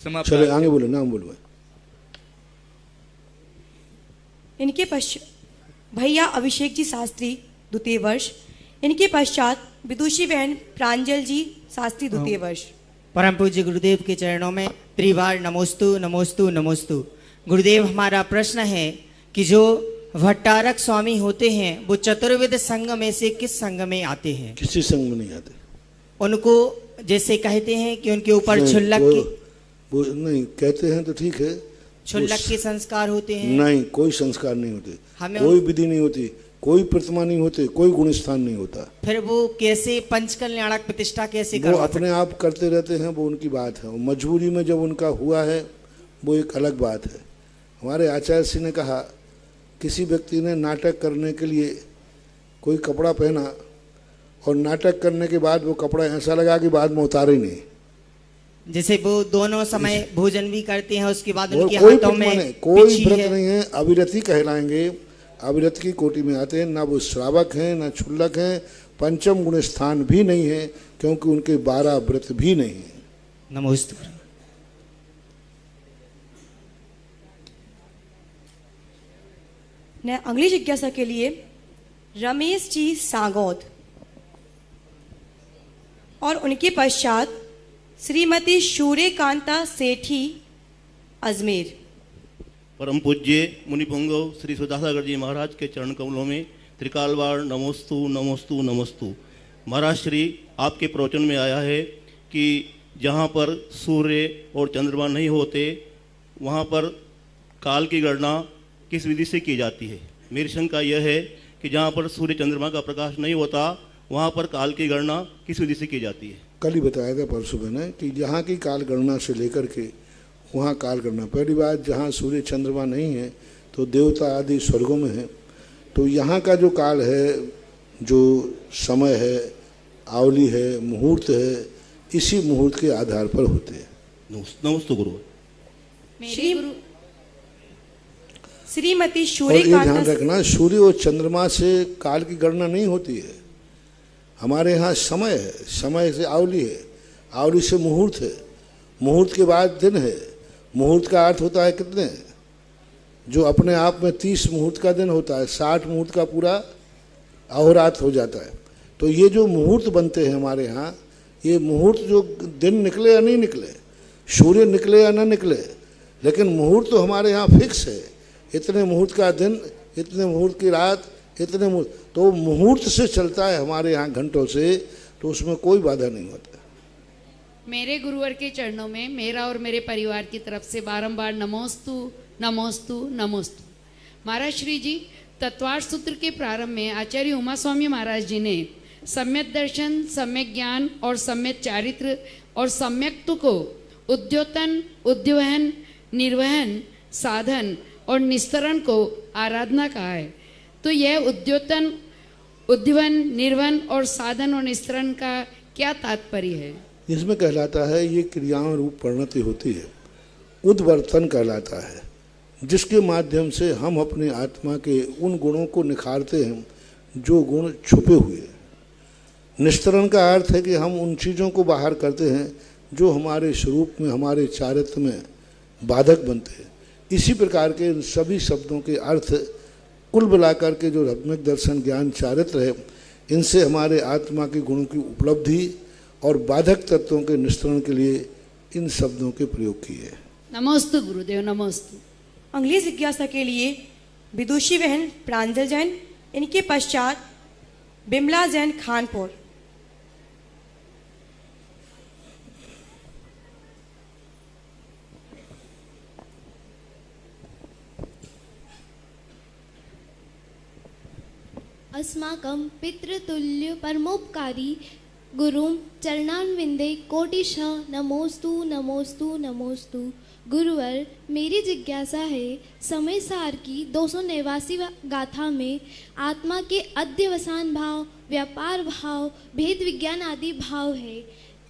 समाप्त। चले आगे बोलो, नाम बोलो। इनके पश्चात भैया अभिषेक जी शास्त्री, द्वितीय वर्ष। इनके पश्चात विदुषी बहन प्रांजल जी शास्त्री, द्वितीय वर्ष। परम पूज्य गुरुदेव के चरणों में त्रिवार नमोस्तु नमोस्तु नमोस्तु। गुरुदेव, हमारा प्रश्न है कि जो भट्टारक स्वामी होते हैं वो चतुर्विध संघ में से किस संघ में आते हैं? किसी संघ में नहीं आते। उनको जैसे कहते हैं कि उनके ऊपर छुल्लक वो नहीं कहते हैं तो ठीक है, छुल्लक के संस्कार होते हैं? नहीं, कोई संस्कार नहीं होते, कोई विधि नहीं होती, कोई प्रतिमा नहीं होते, कोई गुण स्थान नहीं होता। फिर वो कैसे पंचकल्याणक प्रतिष्ठा कैसे वो अपने आप करते रहते हैं, वो उनकी बात है। मजबूरी में जब उनका हुआ है वो एक अलग बात है। हमारे आचार्य श्री ने कहा किसी व्यक्ति ने नाटक करने के लिए कोई कपड़ा पहना और नाटक करने के बाद वो कपड़ा ऐसा लगा कि बाद में उतारे नहीं। जैसे वो दोनों समय भोजन भी करते हैं, उसके बाद उनके कोई हाथों में कोई व्रत नहीं है, अविरति कहलाएंगे, अविरत की कोटि में आते हैं। ना वो श्रावक हैं, ना छुल्लक हैं, पंचम गुण स्थान भी नहीं है, क्योंकि उनके 12 व्रत भी नहीं है। नमोस्तु। अगली जिज्ञासा के लिए रमेश जी सांगोद और उनके पश्चात श्रीमती सूर्यकांता सेठी, अजमेर। परम पूज्य मुनिपुंगव श्री सुधासागर जी महाराज के चरण कमलों में त्रिकालवार नमोस्तु नमोस्तु नमोस्तु। महाराज श्री, आपके प्रवचन में आया है कि जहाँ पर सूर्य और चंद्रमा नहीं होते वहाँ पर काल की गणना किस विधि से की जाती है? मेरी शंका यह है कि जहाँ पर सूर्य चंद्रमा का प्रकाश नहीं होता वहाँ पर काल की गणना किस विधि से की जाती है? कल ही बताया था परसों मैंने कि यहाँ की काल गणना से लेकर के वहाँ काल गणना, पहली बात जहाँ सूर्य चंद्रमा नहीं है तो देवता आदि स्वर्गों में है, तो यहाँ का जो काल है, जो समय है, आवली है, मुहूर्त है, इसी मुहूर्त के आधार पर होते हैं। नमस्ते गुरु। श्रीमती और ये सूर्यकांता, ध्यान रखना, सूर्य और चंद्रमा से काल की गणना नहीं होती है। हमारे यहाँ समय है, समय से आवली है, आवली से मुहूर्त है, मुहूर्त के बाद दिन है। मुहूर्त का अर्थ होता है कितने, जो अपने आप में 30 मुहूर्त का दिन होता है, 60 मुहूर्त का पूरा अहोरात्र हो जाता है। तो ये जो मुहूर्त बनते हैं हमारे यहाँ, ये मुहूर्त जो दिन निकले या नहीं निकले, सूर्य निकले या ना निकले, लेकिन मुहूर्त तो हमारे यहाँ फिक्स है। इतने मुहूर्त का दिन, इतने मुहूर्त की रात, इतने मुहूर्त, तो मुहूर्त से चलता है हमारे यहाँ घंटों से, तो उसमें कोई बाधा नहीं होता। मेरे गुरुवर के चरणों में मेरा और मेरे परिवार की तरफ से बारंबार नमोस्तु नमोस्तु नमोस्तु। महाराज श्री जी, तत्वार्थ सूत्र के प्रारंभ में आचार्य उमा स्वामी महाराज जी ने सम्यक दर्शन, सम्यक ज्ञान और सम्यक चारित्र और सम्यक्त्व को उद्योतन, उद्वहन, निर्वहन, साधन और निस्तरण को आराधना कहा है। तो यह उद्योतन, उद्वहन, निर्वहन और साधन और निस्तरण का क्या तात्पर्य है? इसमें कहलाता है ये क्रियाओं रूप परिणति होती है, उद्वर्तन कहलाता है, जिसके माध्यम से हम अपने आत्मा के उन गुणों को निखारते हैं जो गुण छुपे हुए हैं। निस्तरण का अर्थ है कि हम उन चीज़ों को बाहर करते हैं जो हमारे स्वरूप में, हमारे चारित्र में बाधक बनते हैं। इसी प्रकार के इन सभी शब्दों के अर्थ कुल मिलाकर के जो सम्यक दर्शन, ज्ञान, चारित्र है, इनसे हमारे आत्मा के गुणों की उपलब्धि और बाधक तत्वों के निस्तरण के लिए इन शब्दों के प्रयोग किए। नमोस्तु गुरुदेव, नमोस्तु। अगली जिज्ञासा के लिए विदुषी बहन प्रांजल जैन, इनके पश्चात बिमला जैन खानपुर। अस्माकं पितृतुल्य परमोपकारी गुरुं चरणारविंदे कोटिशः नमोस्तु नमोस्तु नमोस्तु। गुरुवर, मेरी जिज्ञासा है, समय सार की 289 गाथा में आत्मा के अध्यवसान भाव, व्यापार भाव, भेद विज्ञान आदि भाव है।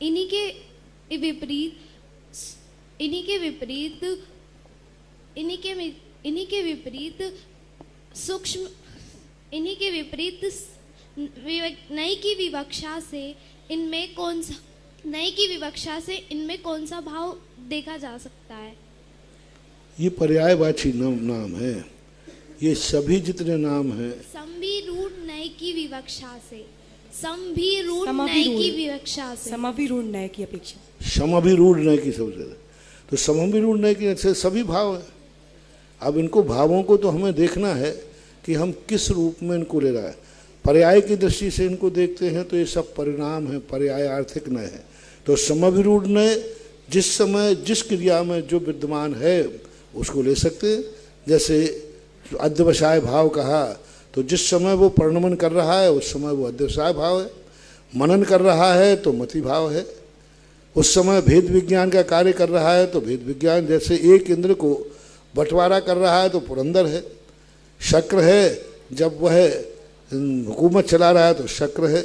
इन्हीं के विपरीत नई की विवक्षा से इनमें कौन सा भाव देखा जा सकता है? ये पर्यायवाची नाम है। ये सभी जितने नाम हैं, संभिरूढ़ नय की विवक्षा से, संभिरूढ़ नय की विवक्षा से, समभिरूढ़ नय की अपेक्षा, समभिरूढ़ नय की सबसे, तो समभिरूढ़ नय की से सभी भाव है। अब इनको भावों को तो हमें देखना है कि हम किस रूप में इनको ले रहा है। पर्याय की दृष्टि से इनको देखते हैं तो ये सब परिणाम है, पर्यायार्थिक नय है। तो समभिरूढ़ नय जिस समय जिस क्रिया में जो विद्यमान है उसको ले सकते हैं। जैसे अध्यवसाय भाव कहा, तो जिस समय वो परिणमन कर रहा है उस समय वो अध्यवसाय भाव है। मनन कर रहा है तो मति भाव है। उस समय भेद विज्ञान का कार्य कर रहा है तो भेद विज्ञान, जैसे एक इंद्र को बंटवारा कर रहा है तो पुरंदर है। शक्र है, जब वह हुकूमत चला रहा है तो शक्र है।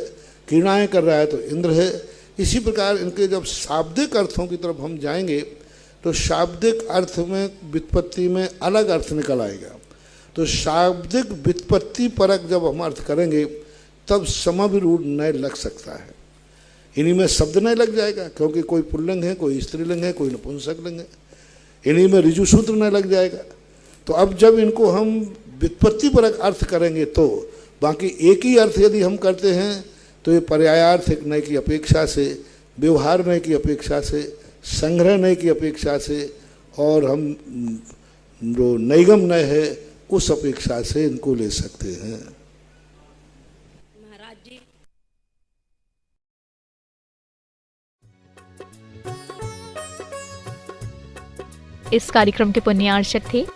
क्रीड़ाएँ कर रहा है तो इंद्र है। इसी प्रकार इनके जब शाब्दिक अर्थों की तरफ हम जाएंगे तो शाब्दिक अर्थ में, व्युत्पत्ति में अलग अर्थ निकल आएगा। तो शाब्दिक व्युत्पत्ति परक जब हम अर्थ करेंगे तब समभिरूढ़ नय लग सकता है। इन्हीं में शब्द नय लग जाएगा, क्योंकि कोई पुल्लिंग है, कोई स्त्रीलिंग है, कोई नपुंसकलिंग है। इन्हीं में ऋजु सूत्र नय लग जाएगा। तो अब जब इनको हम व्युत्पत्ति परक अर्थ करेंगे तो बाकी एक ही अर्थ यदि हम करते हैं तो ये पर्यायार्थिक नय की अपेक्षा से, व्यवहार नय की अपेक्षा से, संग्रह नय की अपेक्षा से और हम जो नैगम नय है उस अपेक्षा से इनको ले सकते हैं। महाराज जी, इस कार्यक्रम के पुण्यार्चक थे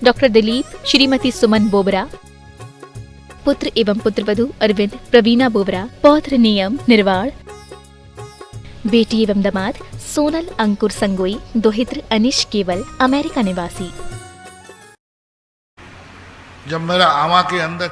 डॉक्टर दिलीप, श्रीमती सुमन बोबरा, पुत्र एवं पुत्रवधू अरविंद प्रवीणा बोबरा, पौत्र नियम निर्वाण, बेटी एवं दामाद सोनल अंकुर संगोई, दोहित्र अनिश केवल, अमेरिका निवासी। जब मेरा आमा के अंदर